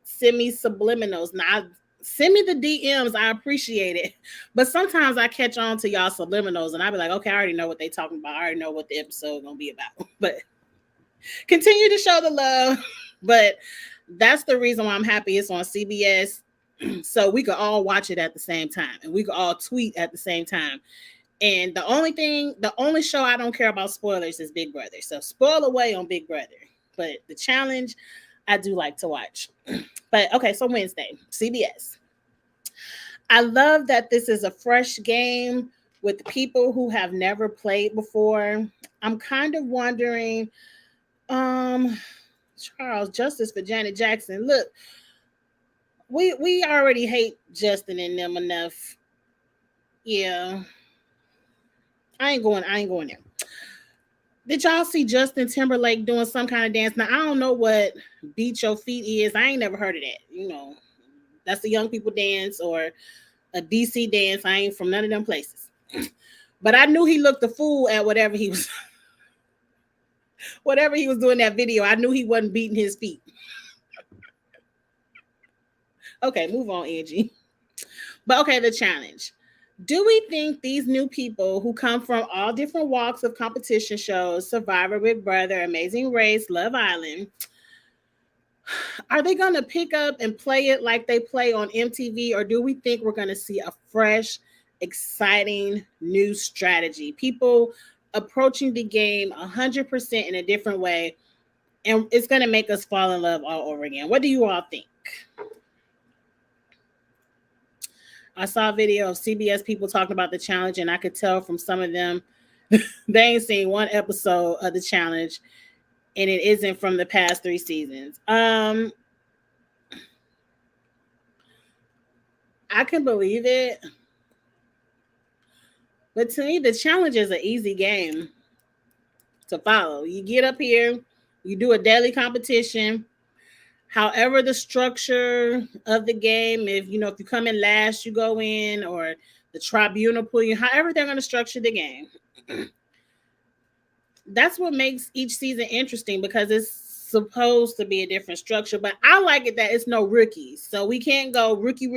send me subliminals. Now send me the DMs, I appreciate it. But sometimes I catch on to y'all subliminals and I be like, okay, I already know what they talking about. I already know what the episode gonna be about. But continue to show the love. But that's the reason why I'm happy it's on CBS. So we could all watch it at the same time and we could all tweet at the same time. And the only show I don't care about spoilers is Big Brother. So spoil away on Big Brother. But the challenge, I do like to watch. But okay, so Wednesday, CBS. I love that this is a fresh game with people who have never played before. I'm kind of wondering, Charles, justice for Janet Jackson. Look, we already hate Justin and them enough. Yeah. I ain't going there. Did y'all see Justin Timberlake doing some kind of dance? Now I don't know what beat your feet is. I ain't never heard of that. That's a young people dance or a DC dance. I ain't from none of them places. But I knew he looked a fool at whatever he was doing that video. I knew he wasn't beating his feet. Okay, move on, Angie. But okay, the challenge. Do we think these new people who come from all different walks of competition shows, Survivor, Big Brother, Amazing Race, Love Island, are they going to pick up and play it like they play on MTV, or do we think we're going to see a fresh, exciting new strategy? People approaching the game 100% in a different way, and it's going to make us fall in love all over again. What do you all think? I saw a video of CBS people talking about the challenge, and I could tell from some of them they ain't seen one episode of the challenge, and it isn't from the past 3 seasons. I can believe it, but to me, the challenge is an easy game to follow. You get up here, you do a daily competition. However, the structure of the game, if you come in last, you go in, or the tribunal pull you, however they're going to structure the game. That's what makes each season interesting because it's supposed to be a different structure. But I like it that it's no rookies. So we can't go rookie.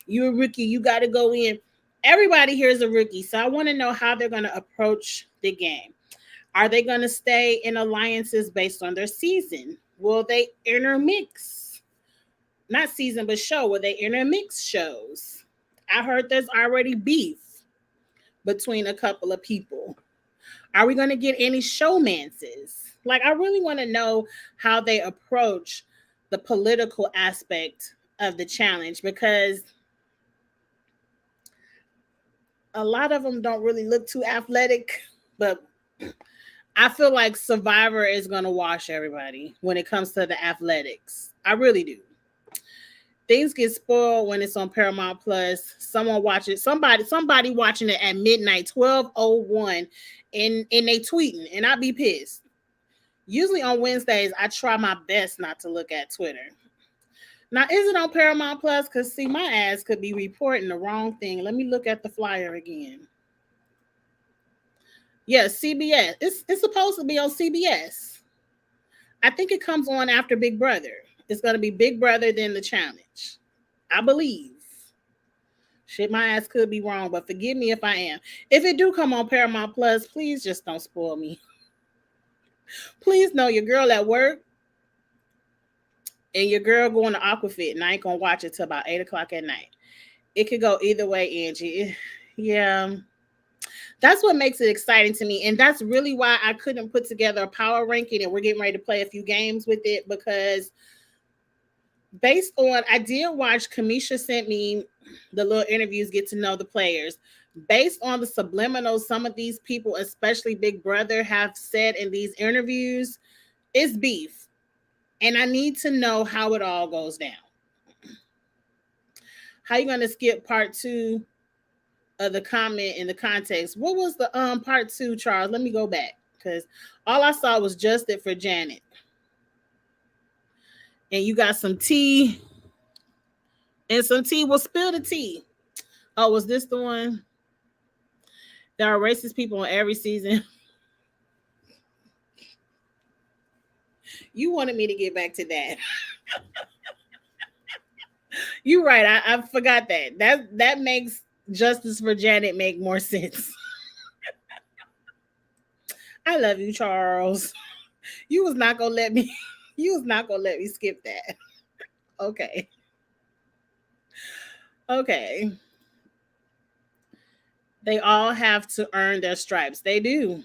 You're a rookie. You got to go in. Everybody here is a rookie. So I want to know how they're going to approach the game. Are they going to stay in alliances based on their season? Will they intermix? Not season, but show. Will they intermix shows? I heard there's already beef between a couple of people. Are we going to get any showmances? Like, I really want to know how they approach the political aspect of the challenge, because a lot of them don't really look too athletic, but I feel like Survivor is going to wash everybody when it comes to the athletics. I really do. Things get spoiled when it's on Paramount Plus. Somebody watching it at midnight, 12:01, and they tweeting, and I be pissed. Usually on Wednesdays, I try my best not to look at Twitter. Now, is it on Paramount Plus? Because, see, my ass could be reporting the wrong thing. Let me look at the flyer again. Yeah, CBS. It's supposed to be on CBS. I think it comes on after Big Brother. It's going to be Big Brother, then the challenge. I believe. Shit, my ass could be wrong, but forgive me if I am. If it do come on Paramount Plus, please just don't spoil me. Please know your girl at work and your girl going to Aquafit, and I ain't going to watch it till about 8 o'clock at night. It could go either way, Angie. Yeah. That's what makes it exciting to me. And that's really why I couldn't put together a power ranking. And we're getting ready to play a few games with it because based on, I did watch, Kamisha sent me the little interviews, get to know the players. Based on the subliminals, some of these people, especially Big Brother, have said in these interviews, it's beef. And I need to know how it all goes down. How you gonna skip part two of the comment in the context? What was the part two, Charles? Let me go back because all I saw was just it for Janet. And you got some tea and some tea. Well, spill the tea. Oh, was this the one? There are racist people in every season. You wanted me to get back to that. You're right. I forgot that. That makes Justice for Janet make more sense. I love you, Charles. You was not gonna let me. You was not gonna let me skip that. Okay. Okay. They all have to earn their stripes. They do.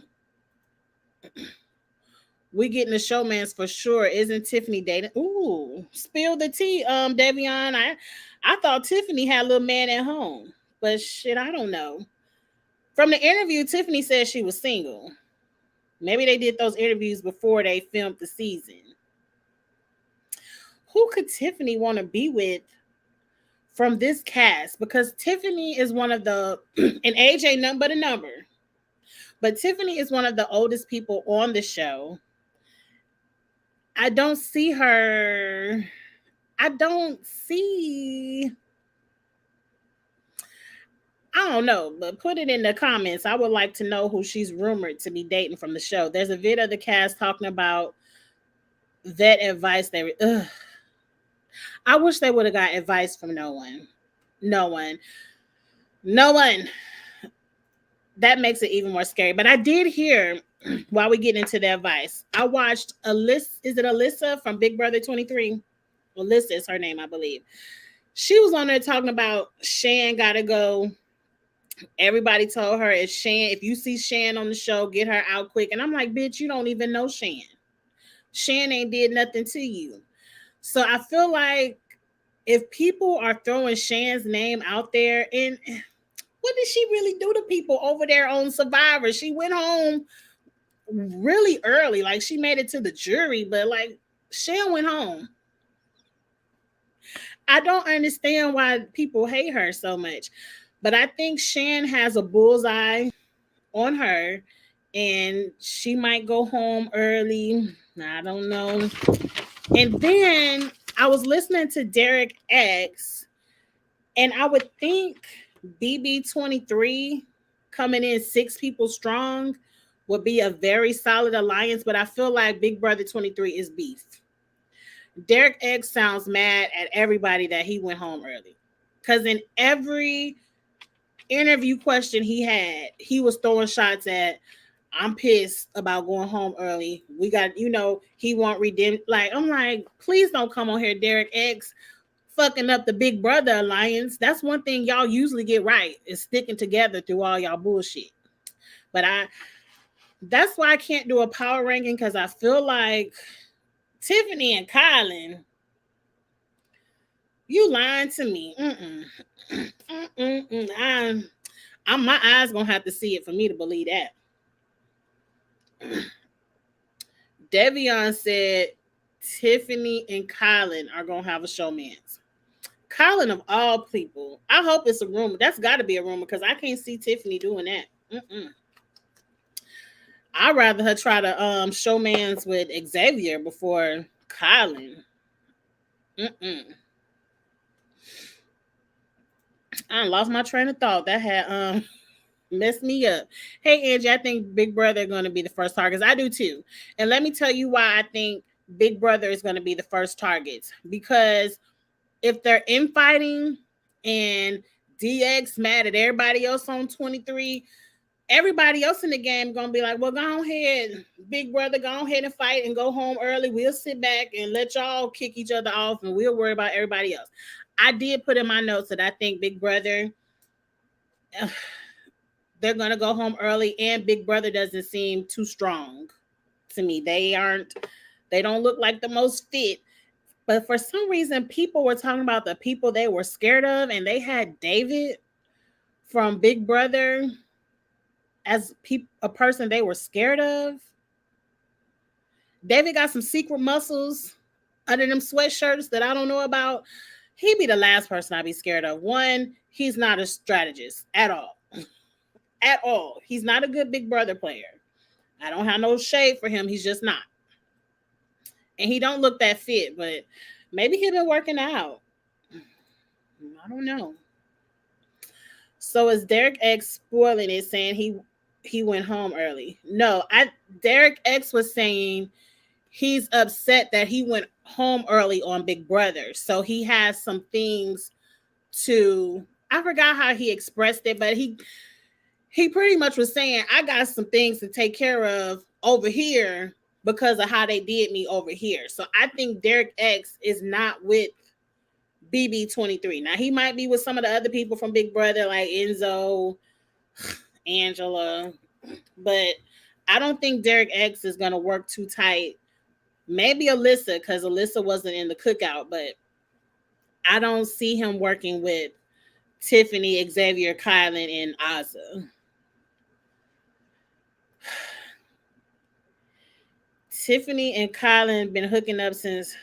We getting the showmans for sure. Isn't Tiffany dating? Ooh, spill the tea, Devion. I thought Tiffany had a little man at home, but shit, I don't know. From the interview, Tiffany said she was single. Maybe they did those interviews before they filmed the season. Who could Tiffany want to be with from this cast? Because Tiffany is one of the, and age ain't nothing but a number, but Tiffany is one of the oldest people on the show. I don't see her. I don't see. I don't know, but put it in the comments. I would like to know who she's rumored to be dating from the show. There's a vid of the cast talking about vet advice. I wish they would have got advice from no one. No one. No one. That makes it even more scary. But I did hear while we get into the advice, I watched Alyssa. Is it Alyssa from Big Brother 23? Alyssa is her name, I believe. She was on there talking about Shan gotta go. Everybody told her if you see Shan on the show, get her out quick. And I'm like, bitch, you don't even know Shan. Shan ain't did nothing to you. So I feel like if people are throwing Shan's name out there, and what did she really do to people over there on Survivor? She went home really early. Like she made it to the jury, but like Shan went home. I don't understand why people hate her so much. But I think Shan has a bullseye on her and she might go home early. I don't know. And then I was listening to Derek X, and I would think BB23 coming in 6 people strong would be a very solid alliance, but I feel like Big Brother 23 is beef. Derek X sounds mad at everybody that he went home early. Because in every interview question he had, he was throwing shots at, I'm pissed about going home early. We got, he want redemption. Like, I'm like, please don't come on here, Derek X, fucking up the Big Brother alliance. That's one thing y'all usually get right, is sticking together through all y'all bullshit. But that's why I can't do a power ranking, because I feel like Tiffany and Kylan, you lying to me. My eyes gonna have to see it for me to believe that. Devion said Tiffany and Kylan are gonna have a showmance. Kylan of all people, I hope it's a rumor. That's got to be a rumor because I can't see Tiffany doing that. I'd rather her try to showmance with Xavier before Kylan. I lost my train of thought. That had messed me up. Hey Angie, I think Big Brother is going to be the first targets. I do too. And let me tell you why I think Big Brother is going to be the first targets. Because if they're infighting and DX mad at everybody else on 23, everybody else in the game gonna be like, well, go ahead, Big Brother, go ahead and fight and go home early. We'll sit back and let y'all kick each other off and we'll worry about everybody else. I did put in my notes that I think Big Brother, they're gonna go home early, and Big Brother doesn't seem too strong to me. They don't look like the most fit. But for some reason, people were talking about the people they were scared of, and they had David from Big Brother as a person they were scared of. David got some secret muscles under them sweatshirts that I don't know about. He'd be the last person I'd be scared of. One, he's not a strategist at all. At all. He's not a good Big Brother player. I don't have no shade for him. He's just not. And he don't look that fit, but maybe he's been working out. I don't know. So is Derek X spoiling it, saying he went home early? No, Derek X was saying he's upset that he went home early on Big Brother. So he has some things to, I forgot how he expressed it, but he pretty much was saying, I got some things to take care of over here because of how they did me over here. So I think Derek X is not with BB23. Now, he might be with some of the other people from Big Brother, like Enzo, Angela, but I don't think Derek X is going to work too tight. Maybe Alyssa, because Alyssa wasn't in the cookout, but I don't see him working with Tiffany, Xavier, Kylan, and Azza. Tiffany and Kylan been hooking up since.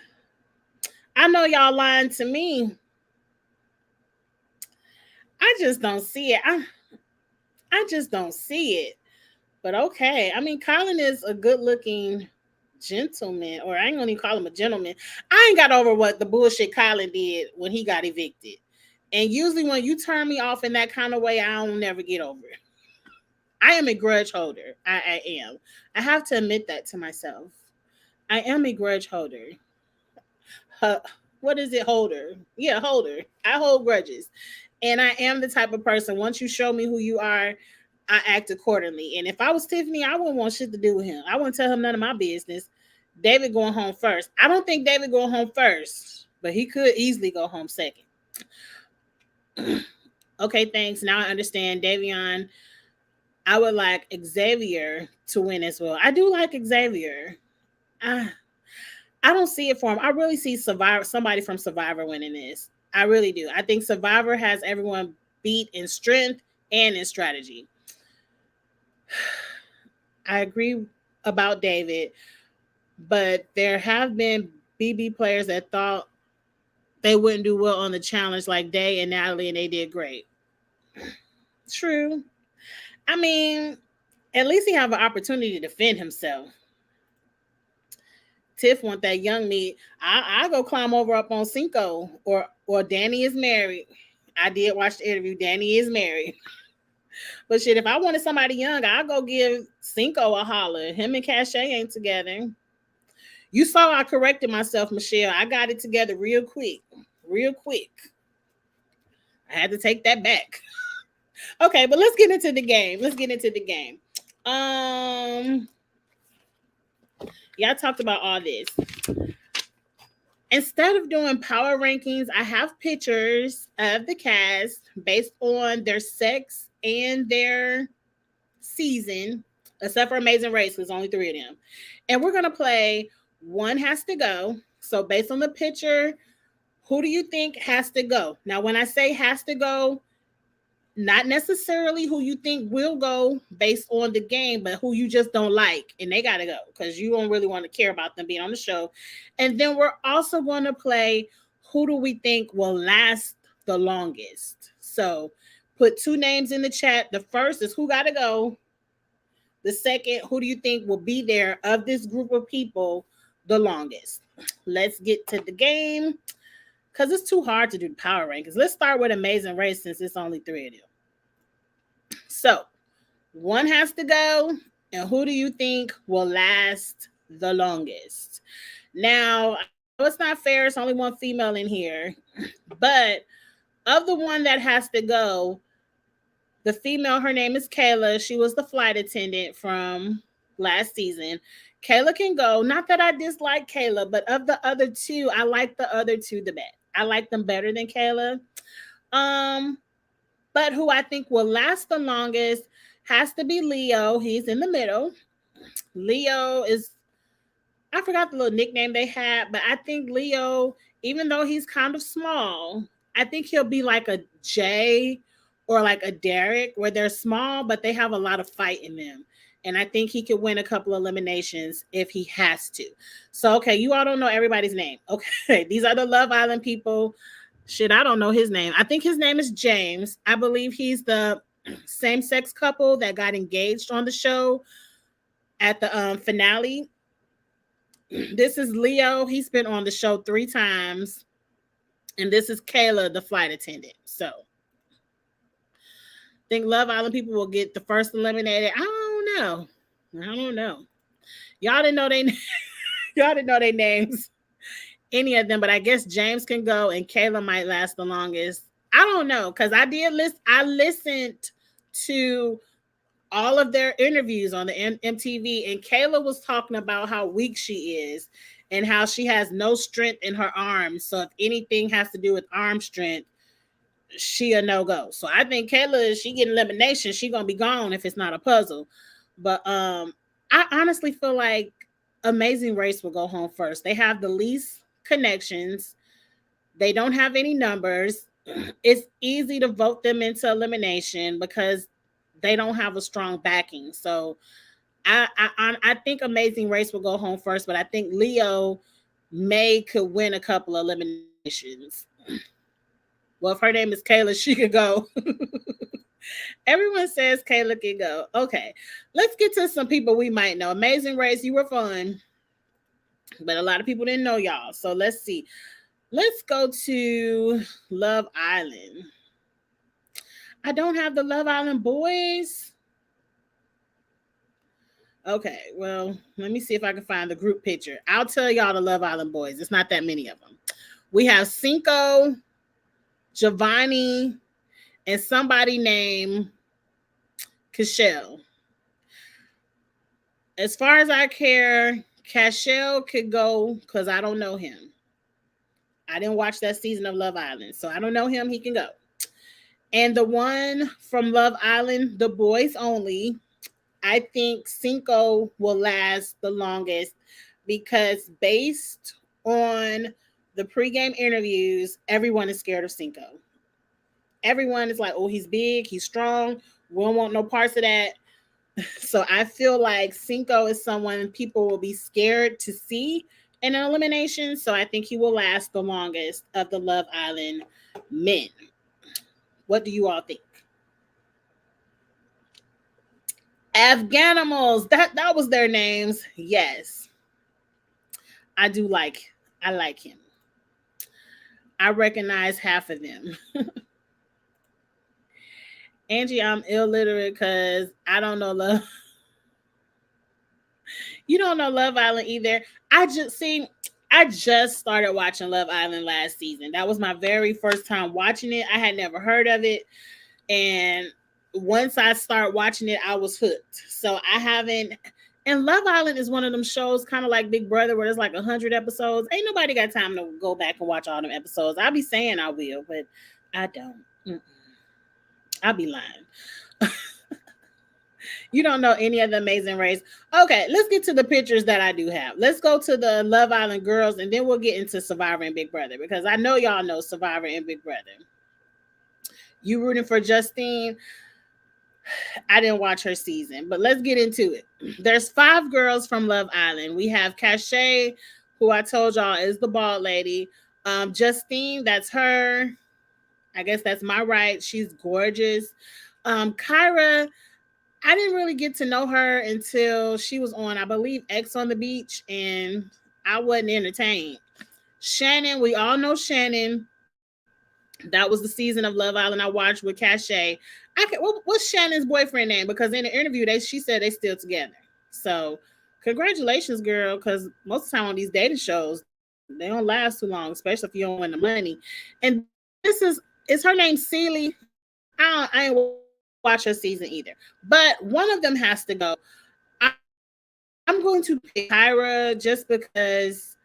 I know y'all lying to me. I just don't see it. I just don't see it. But okay. I mean, Kylan is a good looking gentleman, or I ain't gonna even call him a gentleman. I ain't got over what the bullshit Kylan did when he got evicted. And usually when you turn me off in that kind of way, I don't never get over it. I am a grudge holder. I am. I have to admit that to myself. I am a grudge holder. What is it? Holder. Yeah, holder. I hold grudges. And I am the type of person, once you show me who you are, I act accordingly. And if I was Tiffany, I wouldn't want shit to do with him. I wouldn't tell him none of my business. David going home first. I don't think David going home first, but he could easily go home second. Okay, thanks. Now I understand. Davion, I would like Xavier to win as well. I do like Xavier. I don't see it for him. I really see somebody from Survivor winning this. I really do. I think Survivor has everyone beat in strength and in strategy. I agree about David, but there have been BB players that thought they wouldn't do well on the challenge, like Day and Natalie, and they did great. True. I mean, at least he have an opportunity to defend himself. Tiff want that young meat. I go climb over up on Cinco, or Danny is married. I did watch the interview. Danny is married. But shit, if I wanted somebody young, I'll go give Cinco a holler. Him and Cache ain't together. You saw I corrected myself, Michelle. I got it together real quick. Real quick. I had to take that back. Okay, but let's get into the game. Y'all talked about all this. Instead of doing power rankings, I have pictures of the cast based on their sex and their season, except for Amazing Race, because only 3 of them. And we're going to play One Has to Go. So based on the picture, who do you think has to go? Now, when I say has to go, not necessarily who you think will go based on the game, but who you just don't like, and they got to go because you don't really want to care about them being on the show. And then we're also going to play who do we think will last the longest. So put 2 names in the chat. The first is who got to go. The second, who do you think will be there of this group of people the longest? Let's get to the game. Because it's too hard to do the power rankings. Let's start with Amazing Race since it's only 3 of them. So, one has to go. And who do you think will last the longest? Now, I know it's not fair. It's only one female in here. But of the one that has to go, the female, her name is Kayla. She was the flight attendant from last season. Kayla can go. Not that I dislike Kayla, but of the other 2, I like the other 2 the best. I like them better than Kayla. But who I think will last the longest Has to be Leo. He's in the middle. Leo is, I forgot the little nickname they had, but I think Leo, even though he's kind of small, I think he'll be like a Jay or like a Derek, where they're small, but they have a lot of fight in them. And I think he could win a couple eliminations if he has to. So, okay, you all don't know everybody's name. Okay, these are the Love Island people. Shit, I don't know his name. I think his name is James. I believe he's the same sex couple that got engaged on the show at the finale. This is Leo. He's been on the show 3 times. And this is Kayla, the flight attendant. So, think Love Island people will get the first eliminated. I don't know. I don't know. Y'all didn't know they y'all didn't know their names, any of them, but I guess James can go and Kayla might last the longest. I don't know, because I listened to all of their interviews on the MTV, and Kayla was talking about how weak she is and how she has no strength in her arms. So if anything has to do with arm strength, she a no go. So I think Kayla, she getting elimination, she gonna be gone if it's not a puzzle. But I honestly feel like Amazing Race will go home first. They have the least connections. They don't have any numbers. It's easy to vote them into elimination because they don't have a strong backing. So I think Amazing Race will go home first, but I think Leo May could win a couple of eliminations. Well, if her name is Kayla, she could go. Everyone says Kayla can go. Okay, let's get to some people we might know. Amazing Race, you were fun, but a lot of people didn't know y'all. So let's see. Let's go to Love Island. I don't have the Love Island boys. Okay, well, let me see if I can find the group picture. I'll tell y'all the Love Island boys. It's not that many of them. We have Cinco, Giovanni, and somebody named Cashel. As far as I care, Cashel could go because I don't know him. I didn't watch that season of Love Island, so I don't know him. He can go. And the one from Love Island, the boys only, I think Cinco will last the longest because based on the pregame interviews, everyone is scared of Cinco. Everyone is like, oh, he's big, he's strong. We don't want no parts of that. So I feel like Cinco is someone people will be scared to see in an elimination. So I think he will last the longest of the Love Island men. What do you all think? Afghanimals, that was their names. Yes. I like him. I recognize half of them. Angie, I'm illiterate because I don't know love. You don't know Love Island either. I just started watching Love Island last season. That was my very first time watching it. I had never heard of it. And once I start watching it, I was hooked. So I haven't. And Love Island is one of them shows, kind of like Big Brother, where there's like 100 episodes. Ain't nobody got time to go back and watch all them episodes. I'll be saying I will, but I don't. I'll be lying. You don't know any of the Amazing Race. Okay, let's get to the pictures that I do have. Let's go to the Love Island girls, and then we'll get into Survivor and Big Brother, because I know y'all know Survivor and Big Brother. You rooting for Justine? I didn't watch her season, but let's get into it. There's 5 girls from Love Island. We have Cachet, who I told y'all is the bald lady. Justine, that's her. I guess that's my right. She's gorgeous. Kyra, I didn't really get to know her until she was on, I believe, X on the Beach, and I wasn't entertained. Shannon, we all know Shannon. That was the season of Love Island I watched with Cachet. What's Shannon's boyfriend name? Because in the interview, she said they still together. So, congratulations, girl. Because most of the time on these dating shows, they don't last too long, especially if you don't win the money. And is her name Celie? I ain't watch her season either. But one of them has to go. I'm going to pick Kyra just because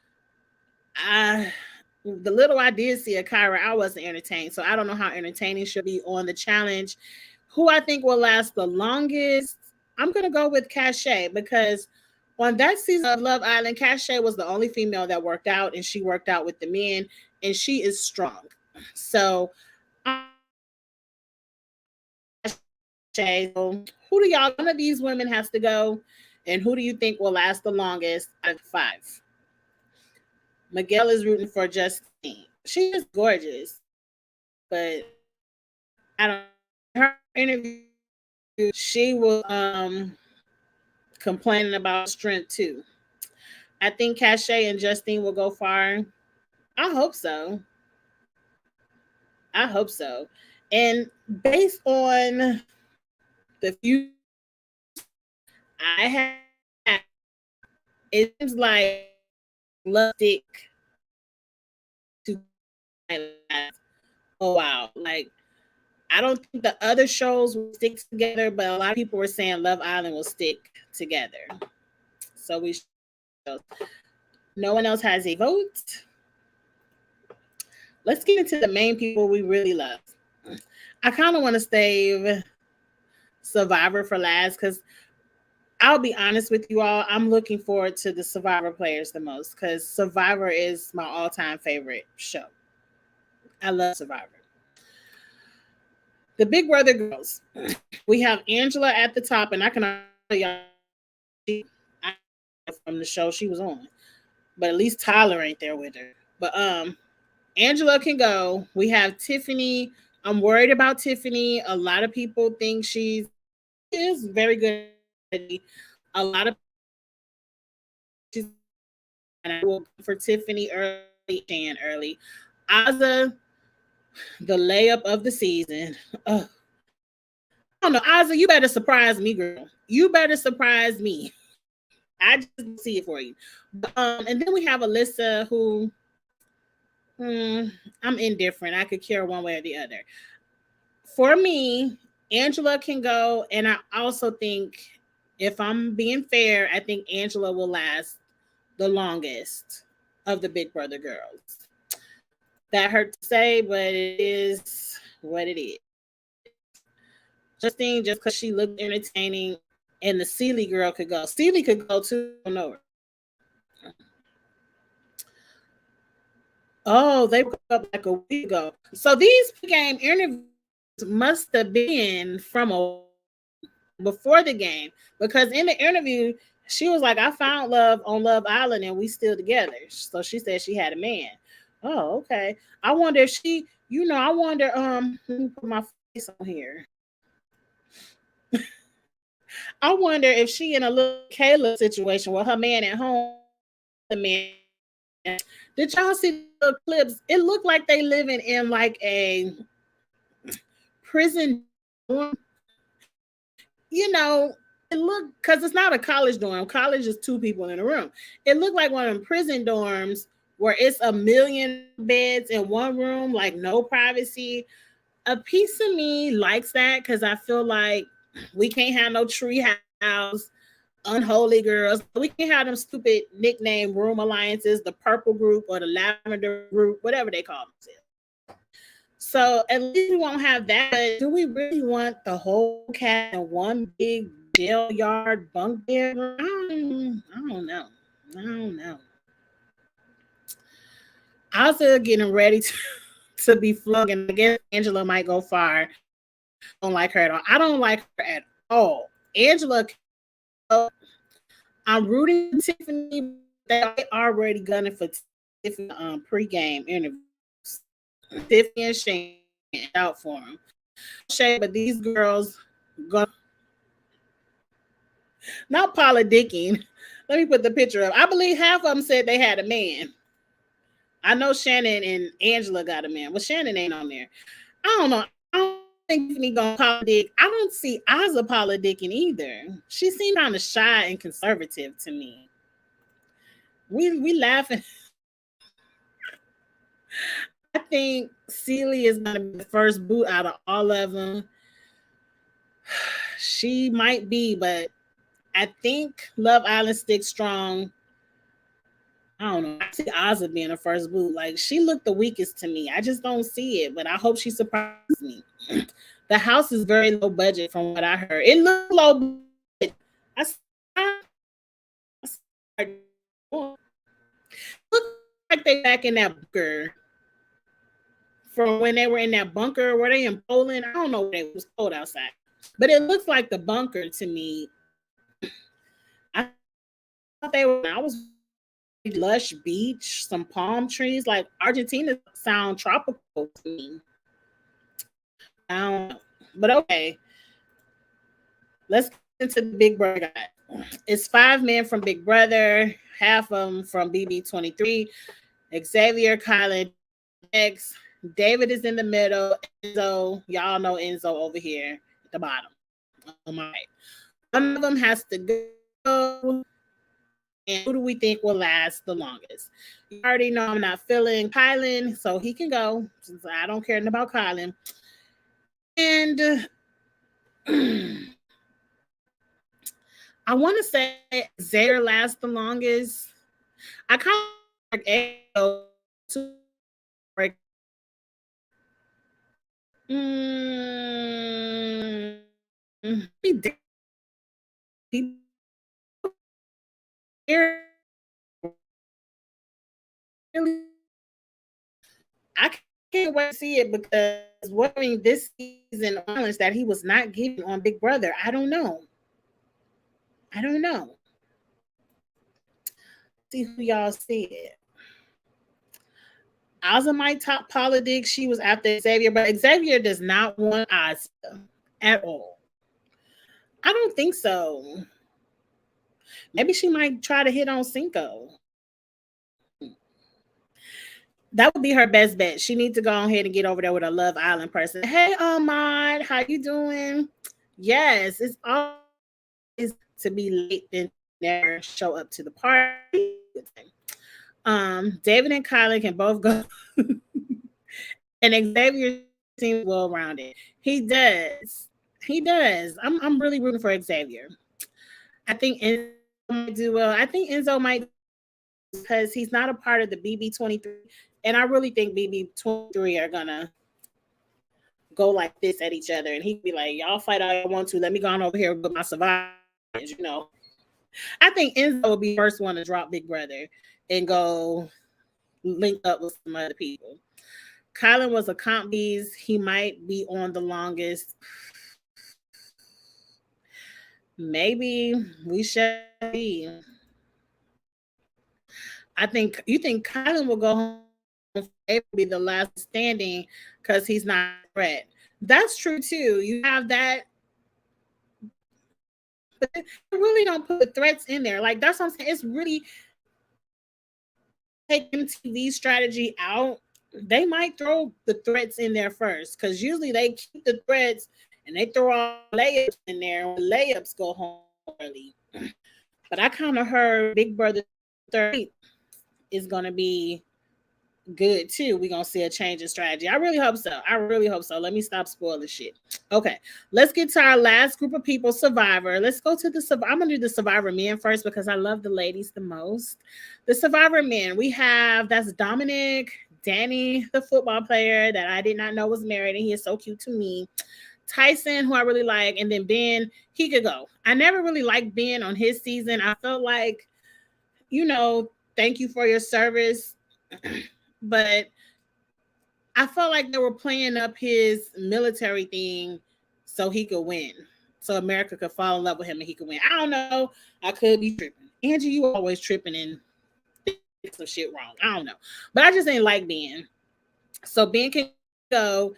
the little I did see of Kyra, I wasn't entertained. So I don't know how entertaining she'll be on the challenge. Who I think will last the longest, I'm gonna go with Cachet because on that season of Love Island, Cachet was the only female that worked out, and she worked out with the men, and she is strong. So I'm Cachet. So who do y'all? One of these women has to go, and who do you think will last the longest out of five? Miguel is rooting for Justine. She is gorgeous, but I don't. Her interview, she was complaining about strength too. I think Cachet and Justine will go far. I hope so. I hope so. And based on the few I have, it seems like love stick to last a while. Like I don't think the other shows will stick together, but a lot of people were saying Love Island will stick together. So we should. No one else has a vote. Let's get into the main people we really love. I kind of want to save Survivor for last because I'll be honest with you all. I'm looking forward to the Survivor players the most because Survivor is my all-time favorite show. I love Survivor. The Big Brother girls. We have Angela at the top, and I can tell y'all from the show she was on, but at least Tyler ain't there with her. But Angela can go. We have Tiffany. I'm worried about Tiffany. A lot of people think she is very good. A lot of and I will for Tiffany early. Azza, the layup of the season. I don't know, Azza, you better surprise me, girl. You better surprise me. I just see it for you. And then we have Alyssa, who I'm indifferent. I could care one way or the other. For me, Angela can go, and I also think, if I'm being fair, I think Angela will last the longest of the Big Brother girls. That hurt to say, but it is what it is. Justine, just because she looked entertaining, and the Sealy girl could go. Sealy could go too. I don't know. Oh, they woke up like a week ago. So these game interviews must have been from a before the game because in the interview she was like, "I found love on Love Island and we still together." So she said she had a man. Oh, okay. I wonder if she, I wonder. Let me put my face on here. I wonder if she in a little Kayla situation with her man at home. The man. Did y'all see the clips? It looked like they living in like a prison dorm. You know, it looked because it's not a college dorm. College is two people in a room. It looked like one of them prison dorms where it's a million beds in one room, like no privacy. A piece of me likes that because I feel like we can't have no tree house, unholy girls. We can have them stupid nickname room alliances, the purple group or the lavender group, whatever they call themselves. So at least we won't have that. But do we really want the whole cat in one big jail yard bunk bed room? I don't know. I don't know. I was getting ready to be flung, and I guess Angela might go far. I don't like her at all. I don't like her at all. Angela, I'm rooting for Tiffany. They already gunning for Tiffany pre-game interviews. Tiffany and Shane out for him. Shay, but these girls go not politicking. Let me put the picture up. I believe half of them said they had a man. I know Shannon and Angela got a man. Well, Shannon ain't on there. I don't know. I don't think Tiffany gonna politic. I don't see Ozza politicking either. She seemed kind of shy and conservative to me. We laughing. I think Celie is gonna be the first boot out of all of them. She might be, but I think Love Island sticks strong. I don't know. I see Ozzy being the first boot. Like she looked the weakest to me. I just don't see it, but I hope she surprises me. The house is very low budget from what I heard. It looks low budget. I look like they back in that bunker from when they were in that bunker. Were they in Poland? I don't know where it was cold outside, but it looks like the bunker to me. I thought they were. I was lush beach, some palm trees. Like Argentina sound tropical to me. I don't know, but okay. Let's get into the Big Brother guy. It's five men from Big Brother, half of them from BB23. Xavier, Kylan, X. David is in the middle. Enzo, y'all know Enzo over here at the bottom. On my right. One of them has to go. And who do we think will last the longest? You already know I'm not feeling Kylan, so he can go since I don't care about Kylan. And I want to say Xavier lasts the longest. I kind of like to break. Mm, he did. He really. I can't wait to see it because what I mean this season honest that he was not giving on Big Brother. I don't know. I don't know. See who y'all see it. Ozzy might top politics. She was after Xavier, but Xavier does not want Ozzy at all. I don't think so. Maybe she might try to hit on Cinco. That would be her best bet. She needs to go ahead and get over there with a Love Island person. Hey, Ahmad, how you doing? Yes, it's always to be late and never show up to the party. David and Kylie can both go, and Xavier seems well rounded. He does. He does. I'm really rooting for Xavier. I think Enzo might do well. I think Enzo might because he's not a part of the BB23, and I really think BB23 are gonna go like this at each other, and he'd be like, "Y'all fight all you want to. Let me go on over here with my survivors." You know, I think Enzo will be the first one to drop Big Brother and go link up with some other people. Kylan was a comp bees. He might be on the longest. Maybe we should be. I think you think Kylan will go home and be the last standing because he's not a threat. That's true too. You have that, but they really don't put the threats in there. Like that's what I'm saying. It's really take MTV strategy out. They might throw the threats in there first because usually they keep the threats and they throw all layups in there. When layups go home early. But I kind of heard Big Brother 30 is going to be good too. We're gonna see a change in strategy. I really hope so. I really hope so. Let me stop spoiling shit. Okay, let's get to our last group of people, Survivor. Let's go to the I'm gonna do the Survivor men first because I love the ladies the most. The Survivor men, we have that's Dominic, Danny, the football player that I did not know was married, and he is so cute to me. Tyson, who I really like, and then Ben, he could go. I never really liked Ben on his season. I felt like, thank you for your service. But I felt like they were playing up his military thing so he could win. So America could fall in love with him and he could win. I don't know. I could be tripping. Angie, you always tripping and some shit wrong. I don't know. But I just didn't like Ben. So Ben can go.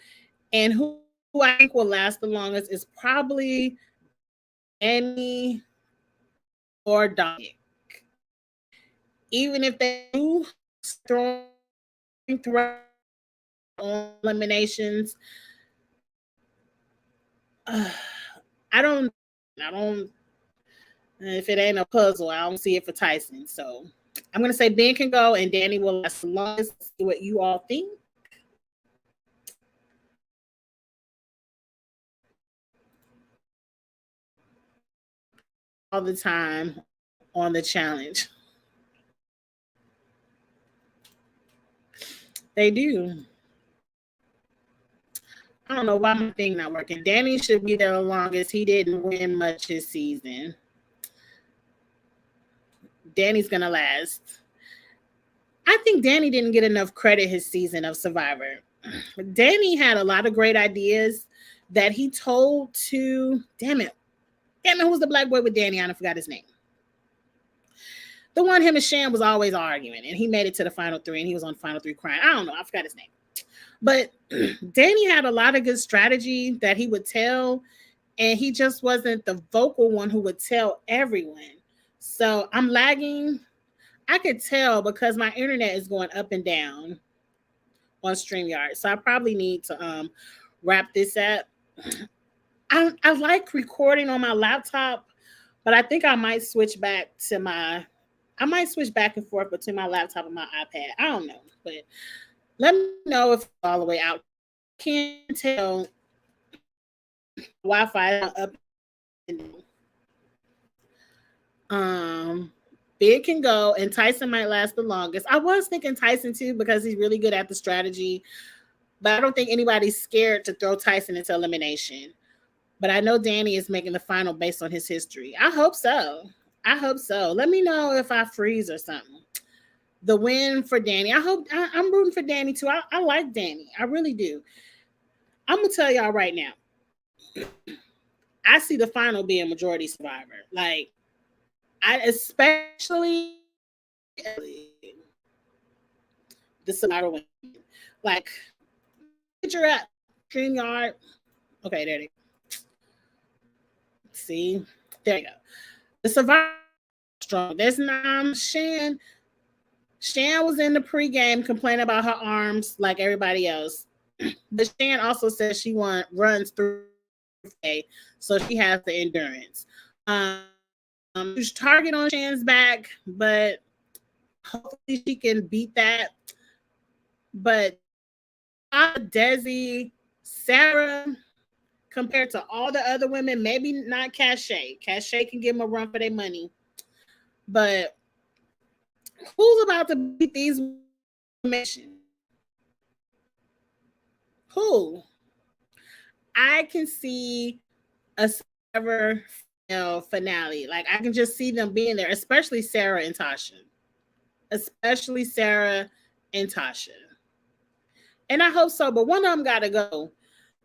And who I think will last the longest is probably Annie or Dominic. Even if they do throwing throughout on eliminations, uh, I don't. If it ain't a puzzle, I don't see it for Tyson. So I'm gonna say Ben can go and Danny will last the longest. See what you all think. All the time on the challenge, they do. I don't know why my thing not working. Danny should be there the longest. He didn't win much this season. Danny's gonna last. I think Danny didn't get enough credit his season of Survivor. Danny had a lot of great ideas that he told to, damn it, who's the black boy with Danny? I forgot his name. The one him and Shan was always arguing, and he made it to the final three, and he was on final three crying. I don't know, I forgot his name. But Danny had a lot of good strategy that he would tell, and he just wasn't the vocal one who would tell everyone. So I'm lagging. I could tell because my internet is going up and down on StreamYard. So I probably need to wrap this up. I like recording on my laptop, but I think I might switch back and forth between my laptop and my iPad. I don't know, but let me know if it's all the way out. I can't tell Wi-Fi up and down. Big can go, and Tyson might last the longest. I was thinking Tyson too because he's really good at the strategy, but I don't think anybody's scared to throw Tyson into elimination. But I know Danny is making the final based on his history. I hope so. Let me know if I freeze or something. The win for Danny. I'm rooting for Danny too. I like Danny. I really do. I'm gonna tell y'all right now. I see the final being majority survivor. Like, I especially the survivor win. Like, picture at StreamYard. Okay, there they go. See, there you go. The survivor strong. There's Shan. Shan was in the pregame complaining about her arms like everybody else. But Shan also says she runs through, so she has the endurance. Huge target on Shan's back, but hopefully she can beat that. But Desi, Sarah, compared to all the other women, maybe not Cachet. Cachet can give them a run for their money. But who's about to beat these women? Who? I can see a Survivor finale. Like, I can just see them being there, especially Sarah and Tasha. And I hope so, but one of them got to go.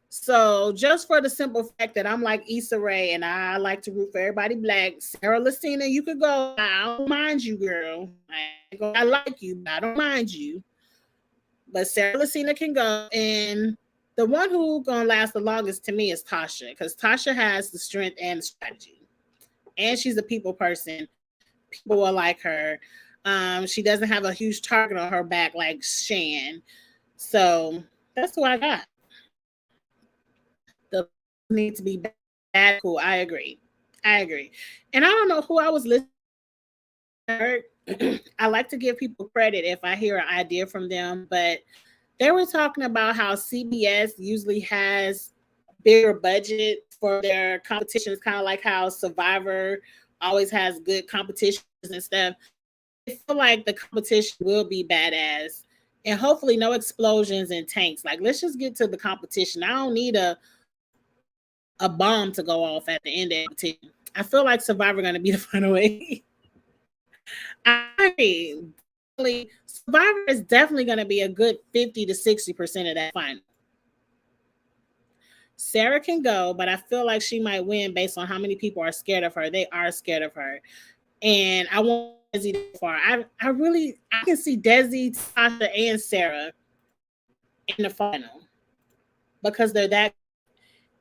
So just for the simple fact that I'm like Issa Rae and I like to root for everybody black, Sarah Lucina, you could go. I don't mind you, girl. I like you, but I don't mind you. But Sarah Lucina can go. And the one who gonna last the longest to me is Tasha, because Tasha has the strength and the strategy. And she's a people person. People will like her. She doesn't have a huge target on her back like Shan. So that's who I got. The need to be bad. Cool. I agree. And I don't know who I was listening to. I like to give people credit if I hear an idea from them, but they were talking about how CBS usually has bigger budget for their competitions, kind of like how Survivor always has good competitions and stuff. I feel like the competition will be badass, and hopefully no explosions and tanks. Like, let's just get to the competition. I don't need a bomb to go off at the end of the competition. I feel like Survivor going to be the final eight. Survivor is definitely going to be a good 50 to 60% of that final. Sarah can go, but I feel like she might win based on how many people are scared of her. They are scared of her. And I want Desi far. I can see Desi, Tasha, and Sarah in the final because they're that.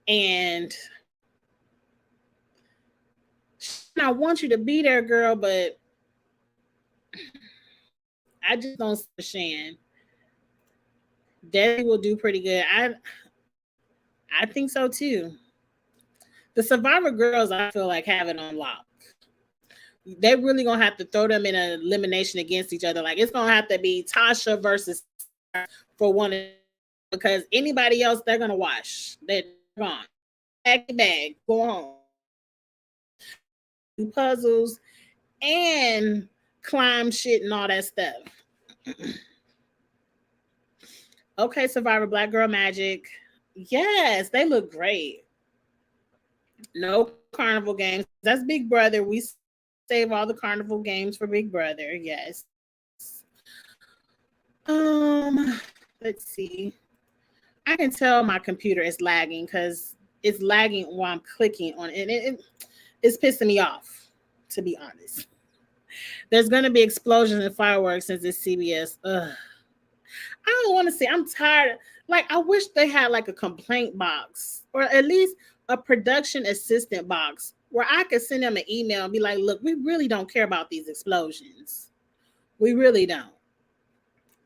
And I want you to be there, girl, but I just don't see Shan. Desi will do pretty good. I think so too. The Survivor girls, I feel like, have it on lock. They're really gonna have to throw them in an elimination against each other. Like, it's gonna have to be Tasha versus for one, because anybody else they're gonna wash. They're gone. Pack your bag, go home. Do puzzles and climb shit and all that stuff. Okay, Survivor, Black Girl Magic. Yes, they look great. No carnival games. That's Big Brother. We save all the carnival games for Big Brother. Yes. Let's see. I can tell my computer is lagging because it's lagging while I'm clicking on it. It's pissing me off, to be honest. There's gonna be explosions and fireworks since it's CBS. Ugh. I don't want to see. I'm tired. Like I wish they had like a complaint box or at least a production assistant box where I could send them an email and be like, "Look, we really don't care about these explosions. We really don't.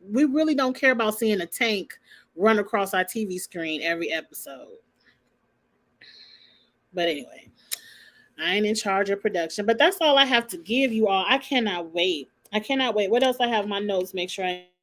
We really don't care about seeing a tank run across our TV screen every episode." But anyway, I ain't in charge of production. But that's all I have to give you all. I cannot wait. I cannot wait. What else I have in my notes? Make sure I ain't forgot anything.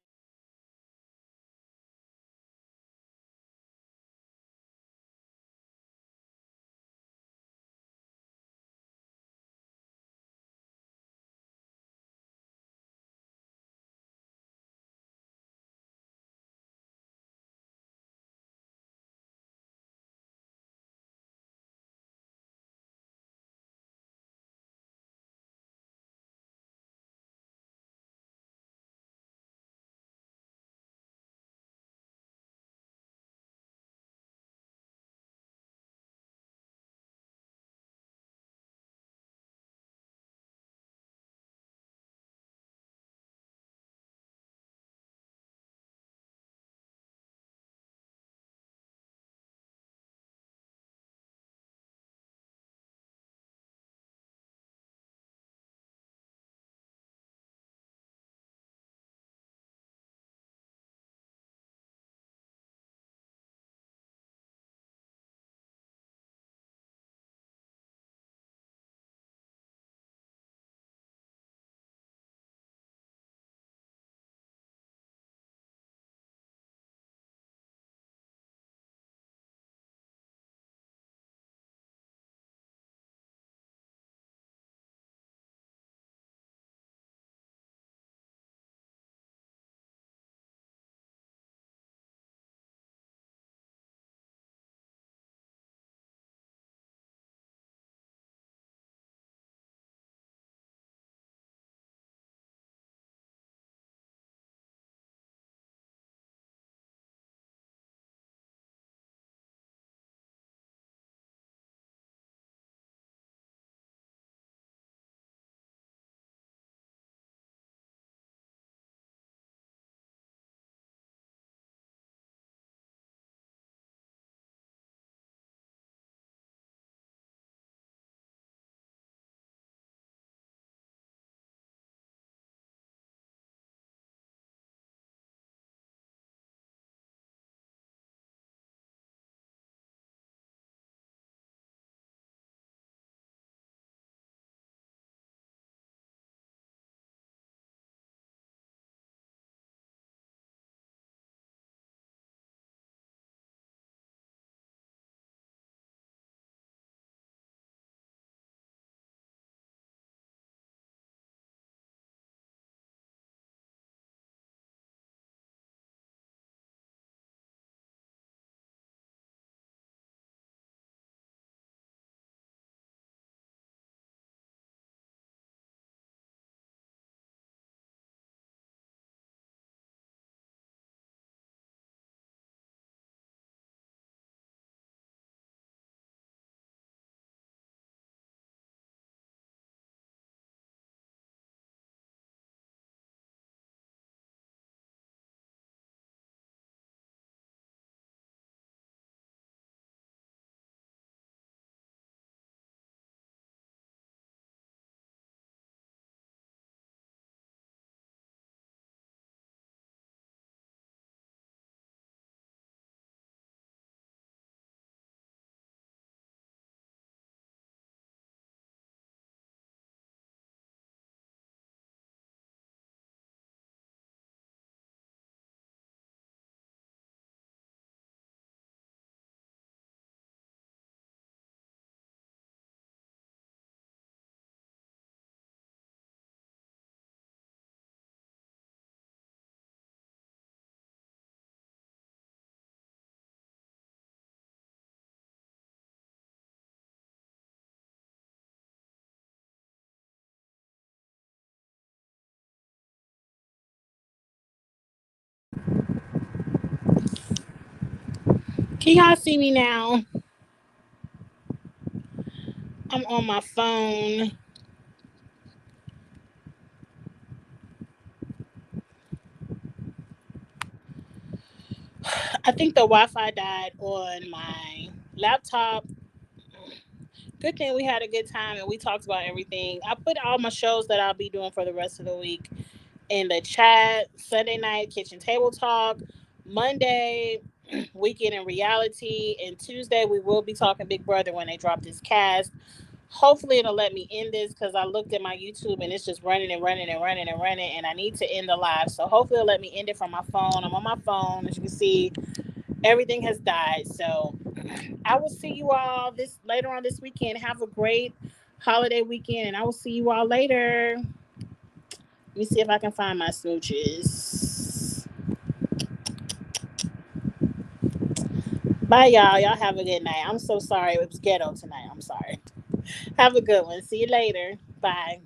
Can y'all see me now? I'm on my phone. I think the Wi-Fi died on my laptop. Good thing we had a good time and we talked about everything. I put all my shows that I'll be doing for the rest of the week in the chat. Sunday night kitchen table talk. Monday weekend in reality, and Tuesday we will be talking Big Brother when they drop this cast. Hopefully it'll let me end this because I looked at my YouTube and it's just running and running and running and running, and I need to end the live. So hopefully it'll let me end it from my phone. I'm on my phone. As you can see, everything has died. So I will see you all this later on this weekend. Have a great holiday weekend, and I will see you all later. Let me see if I can find my smooches. Bye, y'all. Y'all have a good night. I'm so sorry it was ghetto tonight. I'm sorry. Have a good one. See you later. Bye.